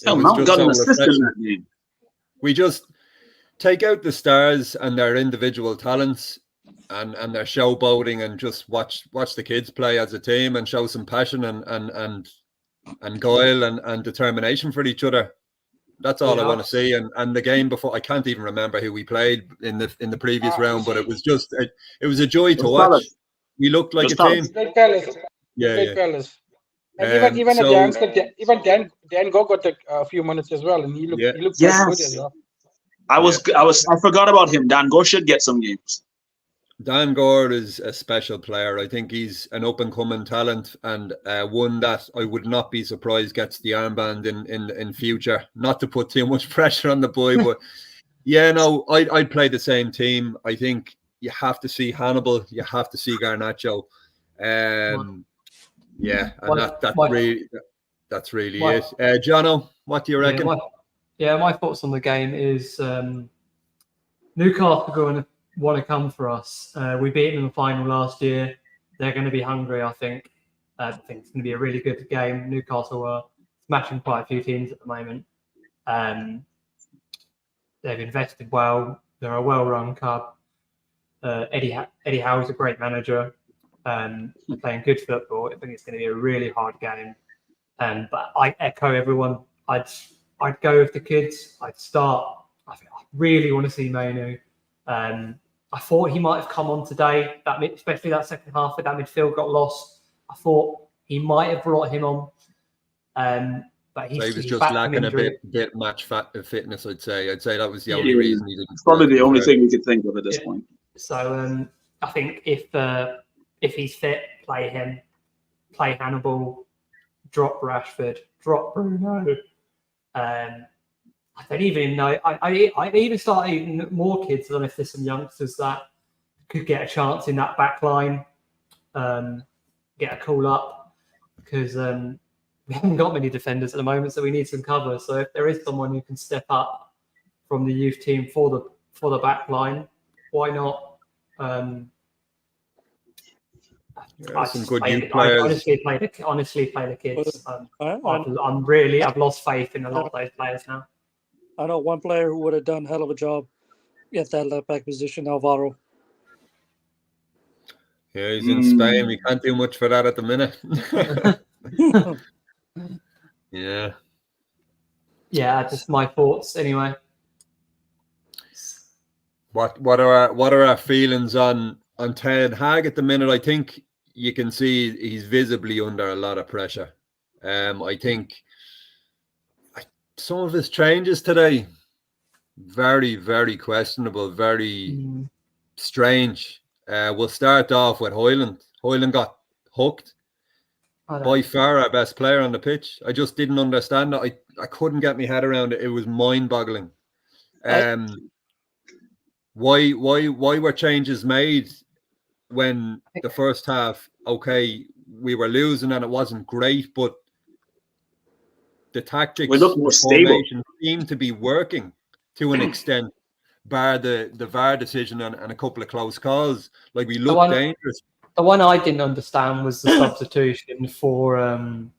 Mount got an assist in that game. We just take out the stars and their individual talents and their showboating, and just watch the kids play as a team and show some passion and guile and determination for each other. That's all I want to see. And the game before, I can't even remember who we played in the previous round, but it was just it was a joy to watch. We looked like a team. Palace. Palace. And even a youngster, even Dan Go got a few minutes as well, and he looked good as well. I forgot about him. Dan Gore should get some games. Dan Gore is a special player. I think he's an up-and-coming talent and one that I would not be surprised gets the armband in future. Not to put too much pressure on the boy, but yeah, no, I'd play the same team. I think you have to see Hannibal. You have to see Garnacho. Yeah, and that's really it. Jono, what do you reckon? My thoughts on the game is Newcastle are going to want to come for us. We beat them in the final last year. They're going to be hungry, I think. I think it's going to be a really good game. Newcastle are smashing quite a few teams at the moment. They've invested well. They're a well-run club. Eddie Howe is a great manager. They're playing good football. I think it's going to be a really hard game. But I echo everyone. I'd go with the kids. I'd start. I really want to see Manu. I thought he might have come on today, especially that second half of that midfield got lost. I thought he might have brought him on. But he was just lacking a bit match fitness, I'd say. I'd say that was the only reason he didn't. It's probably the only thing we could think of at this point. So I think if he's fit, play him, play Hannibal, drop Rashford, drop Bruno. I don't even know. I even start even more kids. I don't know if there's some youngsters that could get a chance in that back line, get a call up, because we haven't got many defenders at the moment, so we need some cover. So if there is someone who can step up from the youth team for the back line, why not? Some good youth players. I honestly play the kids. I've lost faith in a lot of those players now. I know one player who would have done a hell of a job at that left back position, Alvaro. Yeah, he's in Spain. We can't do much for that at the minute. Yeah. Yeah, just my thoughts anyway. What are our feelings on Ten Hag at the minute? I think you can see he's visibly under a lot of pressure. I think some of his changes today, very, very questionable, very strange. We'll start off with Hoyland. Hoyland got hooked. By far our best player on the pitch. I just didn't understand it. I couldn't get my head around it. It was mind-boggling. Why were changes made when the first half, okay, we were losing and it wasn't great, but the tactics, we look more stable, seemed to be working to an extent, bar the VAR decision and a couple of close calls. Like, we looked dangerous. The one I didn't understand was the substitution for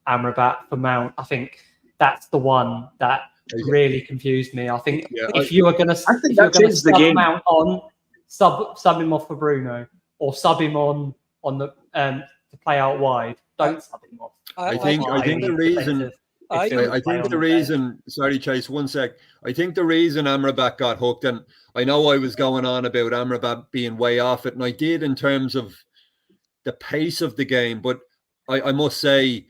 Amrabat for Mount. I think that's the one that really confused me. I think if you were going to sub Mount on, sub him off for Bruno, or sub him on the to play out wide. Don't sub him off. I think the reason. Sorry, Chase. 1 sec. I think the reason Amrabat got hooked, and I know I was going on about Amrabat being way off it, and I did in terms of the pace of the game, but I must say,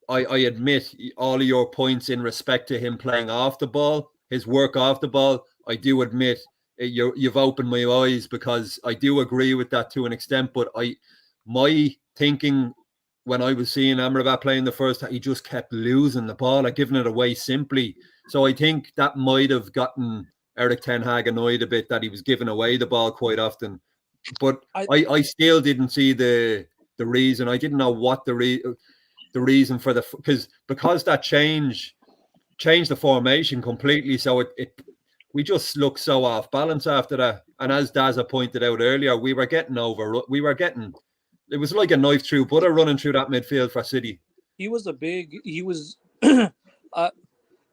I admit all of your points in respect to him playing off the ball, his work off the ball. I do admit you've opened my eyes, because I do agree with that to an extent. But my thinking when I was seeing Amrabat playing the first, he just kept losing the ball, like giving it away simply. So I think that might have gotten Erik ten Hag annoyed a bit, that he was giving away the ball quite often. But I still didn't see the reason. I didn't know what the reason for because that changed the formation completely. So we just looked so off balance after that. And as Daza pointed out earlier, we were getting it was like a knife through butter running through that midfield for City.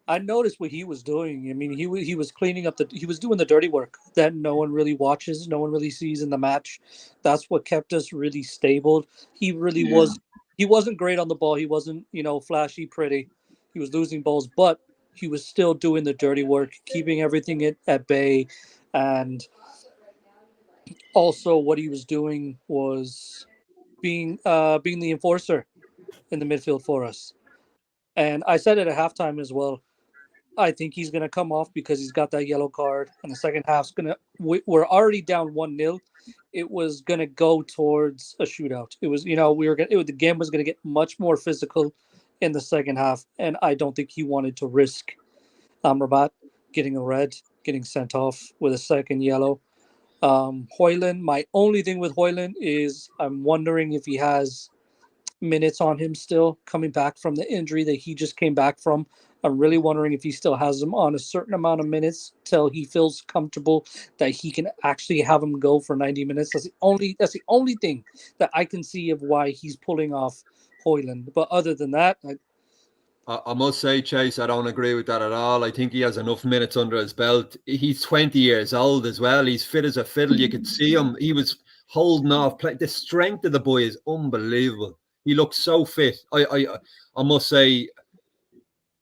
I noticed what he was doing. I mean, he was cleaning up he was doing the dirty work that no one really watches, no one really sees in the match. That's what kept us really stable. He really was. He wasn't great on the ball. He wasn't, flashy, pretty. He was losing balls, but he was still doing the dirty work, keeping everything at bay. And also what he was doing was being the enforcer in the midfield for us. And I said it at halftime as well. I think he's going to come off because he's got that yellow card, and the second half's going to. We're already down 1-0. It was going to go towards a shootout. It was, we were going. The game was going to get much more physical in the second half, and I don't think he wanted to risk Amrabat getting a red, getting sent off with a second yellow. Højlund, my only thing with Højlund is I'm wondering if he has minutes on him still coming back from the injury that he just came back from. I'm really wondering if he still has him on a certain amount of minutes till he feels comfortable that he can actually have him go for 90 minutes. That's the only thing that I can see of why he's pulling off Højlund. But other than that, I must say, Chase, I don't agree with that at all. I think he has enough minutes under his belt. He's 20 years old as well. He's fit as a fiddle. You could see him. He was holding off. The strength of the boy is unbelievable. He looks so fit. I must say,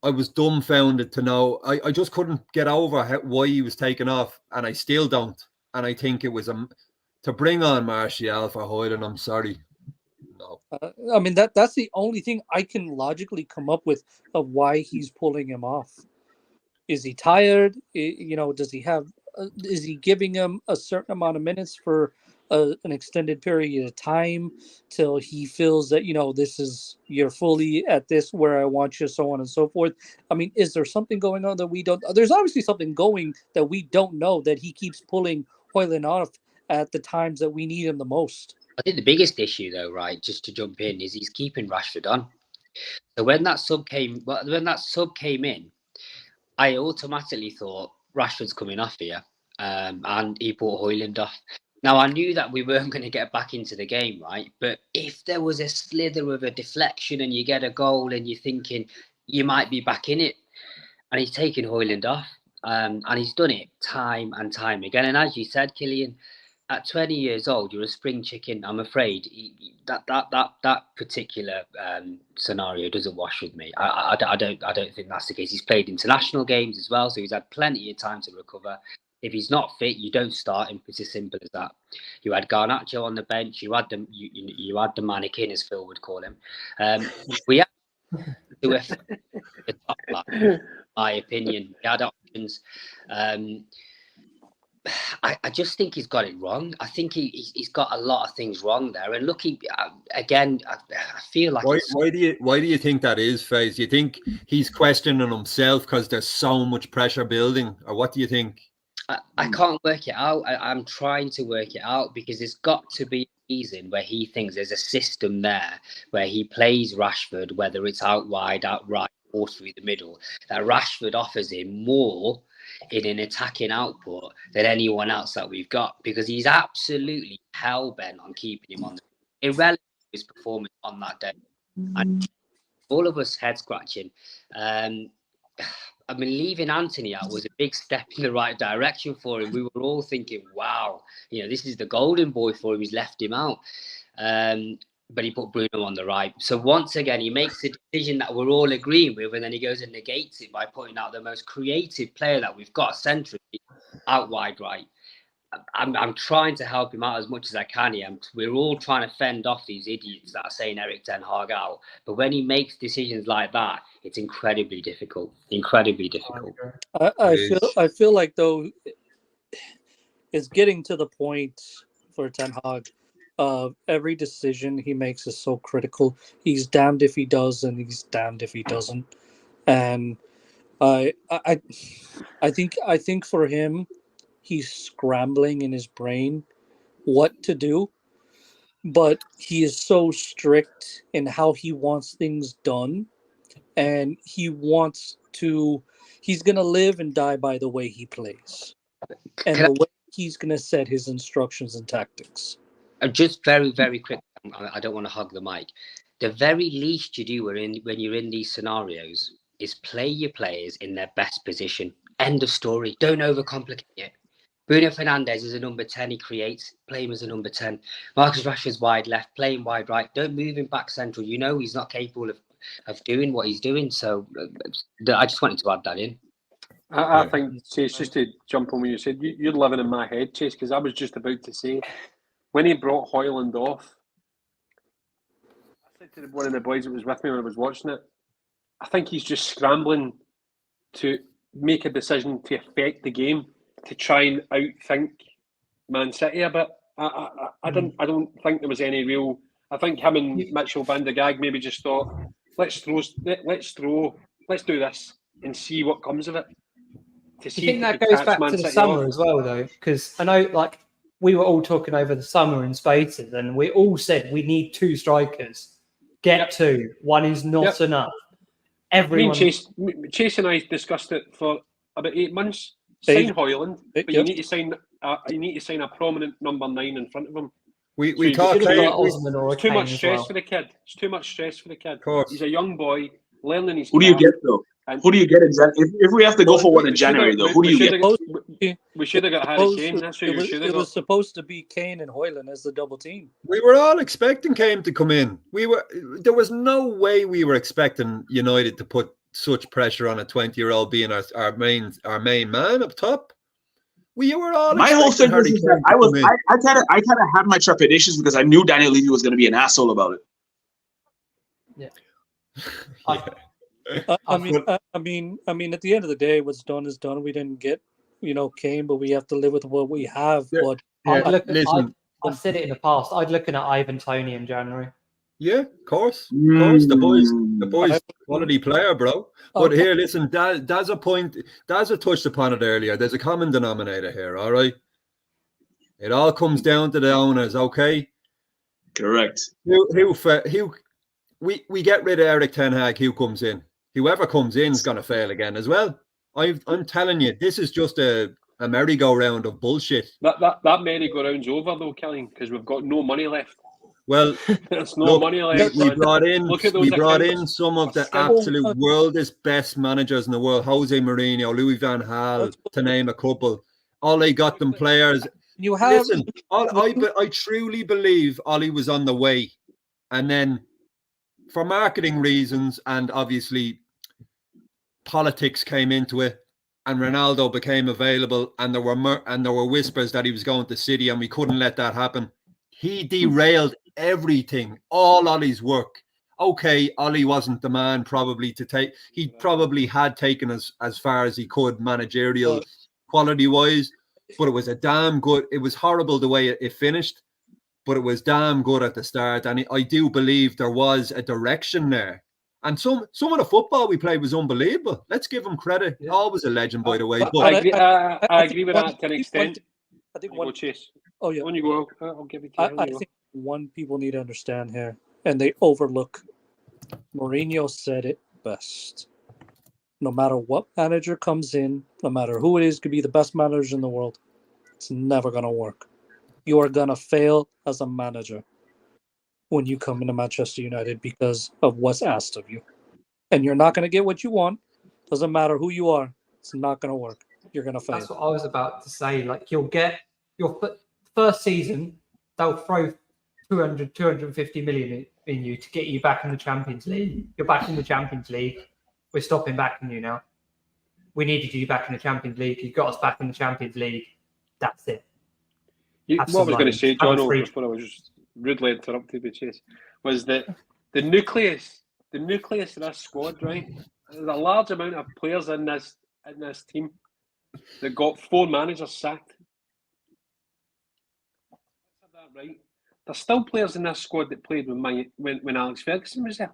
I was dumbfounded to know. I just couldn't get over why he was taken off, and I still don't. And I think it was to bring on Martial for Højlund. I'm sorry. No. I mean, that's the only thing I can logically come up with of why he's pulling him off. Is he tired? Does he have? Is he giving him a certain amount of minutes for an extended period of time till he feels that you're fully at this where I want you, so on and so forth? I mean, is there something going on that we don't? There's obviously something going that we don't know, that he keeps pulling Højlund off at the times that we need him the most. I think the biggest issue, though, right, just to jump in, is he's keeping Rashford on. So when that sub came in, I automatically thought Rashford's coming off here, and he brought Højlund off. Now, I knew that we weren't going to get back into the game, right? But if there was a slither of a deflection and you get a goal and you're thinking you might be back in it, and he's taken Højlund off, and he's done it time and time again. And as you said, Killian, at 20 years old, you're a spring chicken. I'm afraid that particular scenario doesn't wash with me. I don't think that's the case. He's played international games as well, so he's had plenty of time to recover. If he's not fit, you don't start him. It's as simple as that. You had Garnacho on the bench. You had the mannequin, as Phil would call him. We had to the top line, my opinion. We had options. I just think he's got it wrong. I think he's got a lot of things wrong there. And looking again, I feel like why do you think that is, Faze? You think he's questioning himself because there's so much pressure building, or what do you think? I can't work it out. I'm trying to work it out because there's got to be a reason where he thinks there's a system there where he plays Rashford, whether it's out wide, out right, or through the middle, that Rashford offers him more in an attacking output than anyone else that we've got, because he's absolutely hell-bent on keeping him on the irrelevant of his performance on that day. And all of us head-scratching. I mean, leaving Anthony out was a big step in the right direction for him. We were all thinking, wow, this is the golden boy for him. He's left him out. But he put Bruno on the right. So once again, he makes a decision that we're all agreeing with, and then he goes and negates it by putting out the most creative player that we've got centrally out wide right. I'm trying to help him out as much as I can here. We're all trying to fend off these idiots that are saying Erik ten Hag out. But when he makes decisions like that, it's incredibly difficult. Incredibly difficult. I feel like, though, it's getting to the point for Ten Hag of every decision he makes is so critical. He's damned if he does, and he's damned if he doesn't. And I think for him, he's scrambling in his brain what to do, but he is so strict in how he wants things done, and he's gonna live and die by the way he plays and the way he's gonna set his instructions and tactics. Just very, very quick, I don't want to hog the mic. The very least you do when you're in these scenarios is play your players in their best position. End of story. Don't overcomplicate it. Bruno Fernandes is a number 10. He creates. Play him as a number 10. Marcus Rashford's wide left. Play him wide right. Don't move him back central. He's not capable of doing what he's doing. So I just wanted to add that in. I think, Chase, just to jump on what you said, you're living in my head, Chase, because I was just about to say, when he brought Højlund off, I said to one of the boys that was with me when I was watching it, I think he's just scrambling to make a decision to affect the game, to try and outthink Man City a bit. I don't think there was any real. I think him and Mitchell van der Gaag maybe just thought, let's do this and see what comes of it. Do you think that goes back to the summer as well, though? Because I know, like, we were all talking over the summer in spaces, and we all said we need 2 strikers. Get 2. One is not enough. Everyone. Chase and I discussed it for about 8 months. Sign Hoyland, but you need to sign. You need to sign a prominent number 9 in front of him. We talked about it's too much stress for the kid. It's too much stress for the kid. Of course. He's a young boy learning his. Who do you get though? Who do you get in January? If we have to go for one in January, though, who do you get? We should have got Harry Kane. That's who we should have got. It was supposed to be Kane and Hoyland as the double team. We were all expecting Kane to come in. There was no way we were expecting United to put such pressure on a 20-year-old being our main man up top. We were all. My whole thing was that I kind of had my trepidations because I knew Daniel Levy was going to be an asshole about it. Yeah. I mean, at the end of the day, what's done is done. We didn't get, Kane, but we have to live with what we have. Yeah. But I've said it in the past. I'd looking at Ivan Toney in January. Yeah, of course. The boys, quality player, bro. But here, listen, Daz touched upon it earlier. There's a common denominator here, all right? It all comes down to the owners, okay? Correct. We get rid of Eric Ten Hag, who comes in? Whoever comes in is going to fail again as well. I'm telling you, this is just a merry-go-round of bullshit. That merry-go-round's over, though, Killian, because we've got no money left. Well, there's no money left. We brought in some of the absolute world's best managers in the world: Jose Mourinho, Louis van Gaal, to name a couple. All they got them players. Listen, I truly believe Ollie was on the way, and then for marketing reasons and obviously politics came into it, and Ronaldo became available, and there were whispers that he was going to City, and we couldn't let that happen. He derailed everything, all Ollie's work. Okay, Ollie wasn't the man probably to take. He probably had taken us as far as he could managerial quality-wise, but it was a damn good. It was horrible the way it finished, but it was damn good at the start, and I do believe there was a direction there. And some of the football we played was unbelievable. Let's give him credit. Yeah. Always a legend, by the way. But I agree with that to an extent. I think Chase. Oh yeah. When you go, I'll give it to you. I think one people need to understand here, and they overlook. Mourinho said it best. No matter what manager comes in, no matter who it is, could be the best manager in the world. It's never gonna work. You are gonna fail as a manager when you come into Manchester United because of what's asked of you, and you're not gonna get what you want. Doesn't matter who you are. It's not gonna work. You're gonna fail. That's what I was about to say. Like, you'll get your first season, they'll throw 200, 250 million in you to get you back in the Champions League. You're back in the Champions League. We're stopping backing you now. We needed you back in the Champions League. You got us back in the Champions League. That's it. What I was going to say, John, before I was just rudely interrupted by Chase, was that the nucleus of this squad, right? There's a large amount of players in this team that got 4 managers sacked. Right? There's still players in this squad that played when Alex Ferguson was there,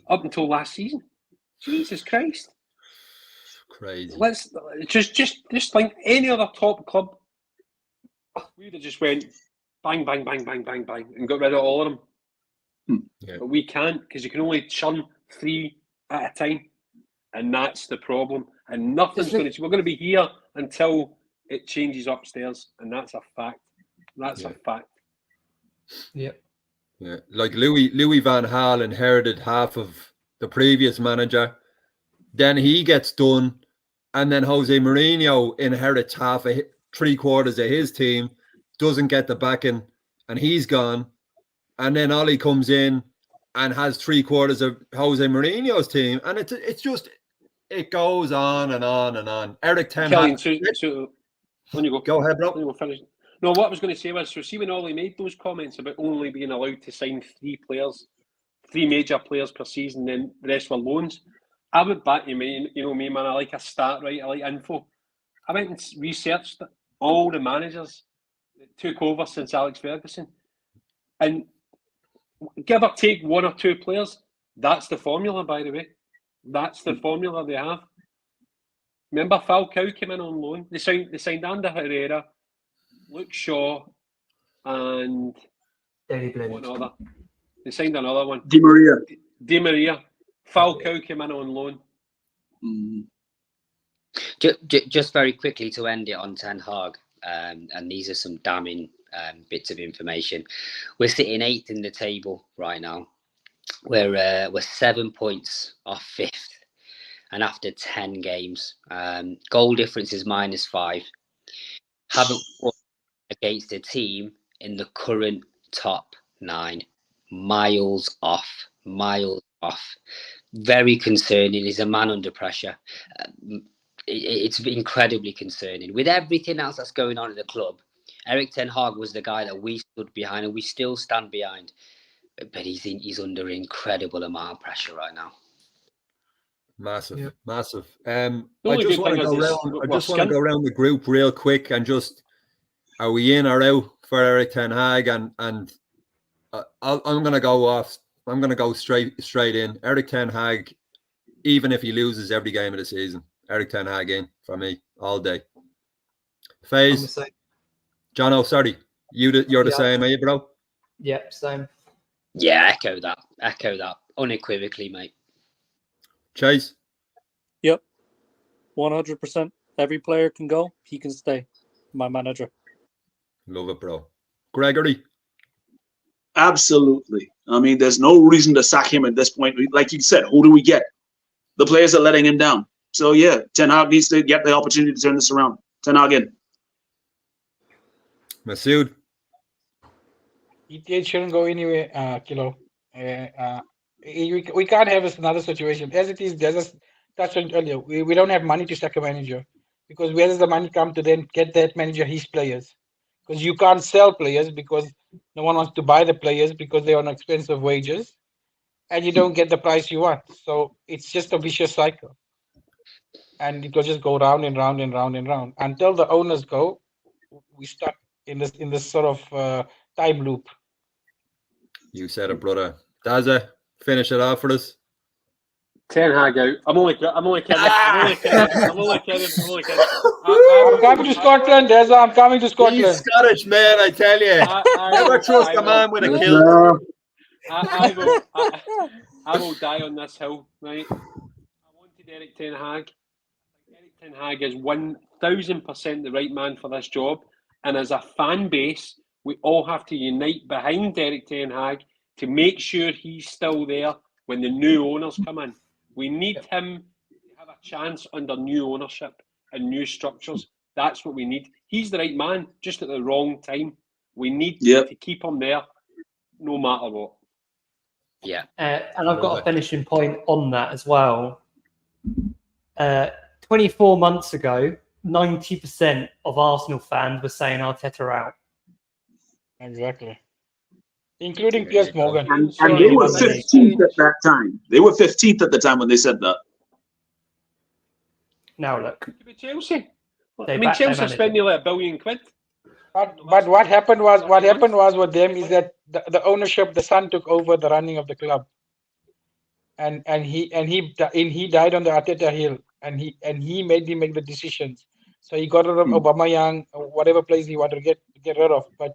up until last season. Jesus Christ! Crazy. Let's just think any other top club, we'd have just went bang, bang, bang, bang, bang, bang, and got rid of all of them. Yeah. But we can't, because you can only churn 3 at a time, and that's the problem. And nothing's going to. We're going to be here until it changes upstairs, and that's a fact. That's a fact. Yeah. Yeah. Like Louis van Gaal inherited half of the previous manager. Then he gets done. And then Jose Mourinho inherits 3/4 of his team, doesn't get the backing, and he's gone. And then Ollie comes in and has 3/4 of Jose Mourinho's team. And it goes on and on and on. Eric Ten Hag. So when you go. Go ahead, bro. We'll finish. No, what I was going to say was, so see when Ollie made those comments about only being allowed to sign 3 major players per season, then the rest were loans. I went back to me, you know me, man. I like a stat, right? I like info. I went and researched all the managers that took over since Alex Ferguson, and give or take one or two players. That's the formula, by the way. That's the formula they have. Remember, Falcao came in on loan. They signed Ander Herrera, Luke Shaw, and one other. They signed another one. Di Maria. Di Maria. Falcao came in on loan. Just very quickly to end it on Ten Hag, and these are some damning bits of information. We're sitting 8th in the table right now. We're 7 points off 5th, and after 10 games, goal difference is -5. Haven't won against a team in the current top 9. Miles off. Very concerning. He's a man under pressure. It's incredibly concerning. With everything else that's going on in the club, Erik Ten Hag was the guy that we stood behind, and we still stand behind. But he's under an incredible amount of pressure right now. Massive. I only just good want to thing go is around. I we're just want to skint. go around the group real quick and just, are we in or out for Erik Ten Hag? And I'm gonna go off. I'm gonna go straight in. Erik Ten Hag, even if he loses every game of the season, Erik Ten Hag in for me all day. FaZe, Jono, sorry, you're the same, are you, bro? Yep, same. Yeah, echo that unequivocally, mate. Chase? Yep. 100%. Every player can go. He can stay. My manager. Love it, bro. Gregory? Absolutely. I mean, there's no reason to sack him at this point. Like you said, who do we get? The players are letting him down. So, yeah, Ten Hag needs to get the opportunity to turn this around. Ten Hag in. Masood? ETH shouldn't go anywhere, Kilo. We can't have another situation. As it is, there's a touched on earlier. We don't have money to sack a manager, because where does the money come to then get that manager his players? Because you can't sell players because no one wants to buy the players because they're on expensive wages, and you don't get the price you want. So it's just a vicious cycle, and it will just go round and round and round and round until the owners go. We stuck in this sort of time loop. You said it, brother. Daza, finish it off for us. Ten Hag out. I'm only kidding. I'm only kidding. I'm coming to Scotland, Deza. I'm coming to Scotland. He's Scottish, man, I tell you. Never trust a man with a kilt. I will die on this hill, right? I wanted Erik Ten Hag. Erik Ten Hag is 1,000% the right man for this job. And as a fan base, we all have to unite behind Erik Ten Hag to make sure he's still there when the new owners come in. We need him to have a chance under new ownership and new structures. That's what we need. He's the right man, just at the wrong time. We need to keep him there, no matter what. Yeah. And I've got a finishing point on that as well. 24 months ago, 90% of Arsenal fans were saying Arteta out. Exactly. Including Piers Morgan. And they were 15th at that time. They were 15th at the time when they said that. Now look. Chelsea. I mean, Chelsea spent nearly £1 billion. But what happened was with them is that the ownership, the son took over the running of the club, and he died on the Arteta hill, and he made him make the decisions. So he got rid of Aubameyang, whatever place he wanted to get rid of. But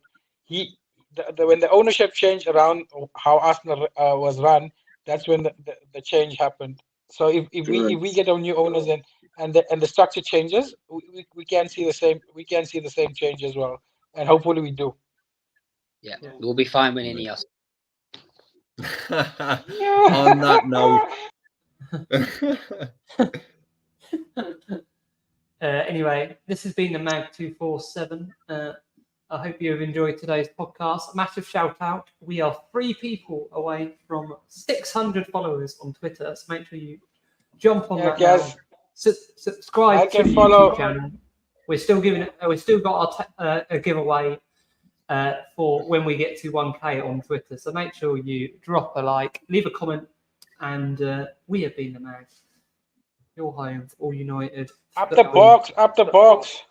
when the ownership changed around how Arsenal was run, that's when the change happened. So if we get our new owners and the structure changes, we can see the same change as well, and hopefully we do. Yeah, we'll be fine winning Ineos. On that note. Anyway, this has been the Mag 247. I hope you have enjoyed today's podcast. Massive shout out. We are 3 people away from 600 followers on Twitter. So make sure you jump on that now. Subscribe to the YouTube channel. We're still got a giveaway for when we get to 1K on Twitter. So make sure you drop a like, leave a comment, and we have been the Mag. Your home, all United. Up the box, up the box.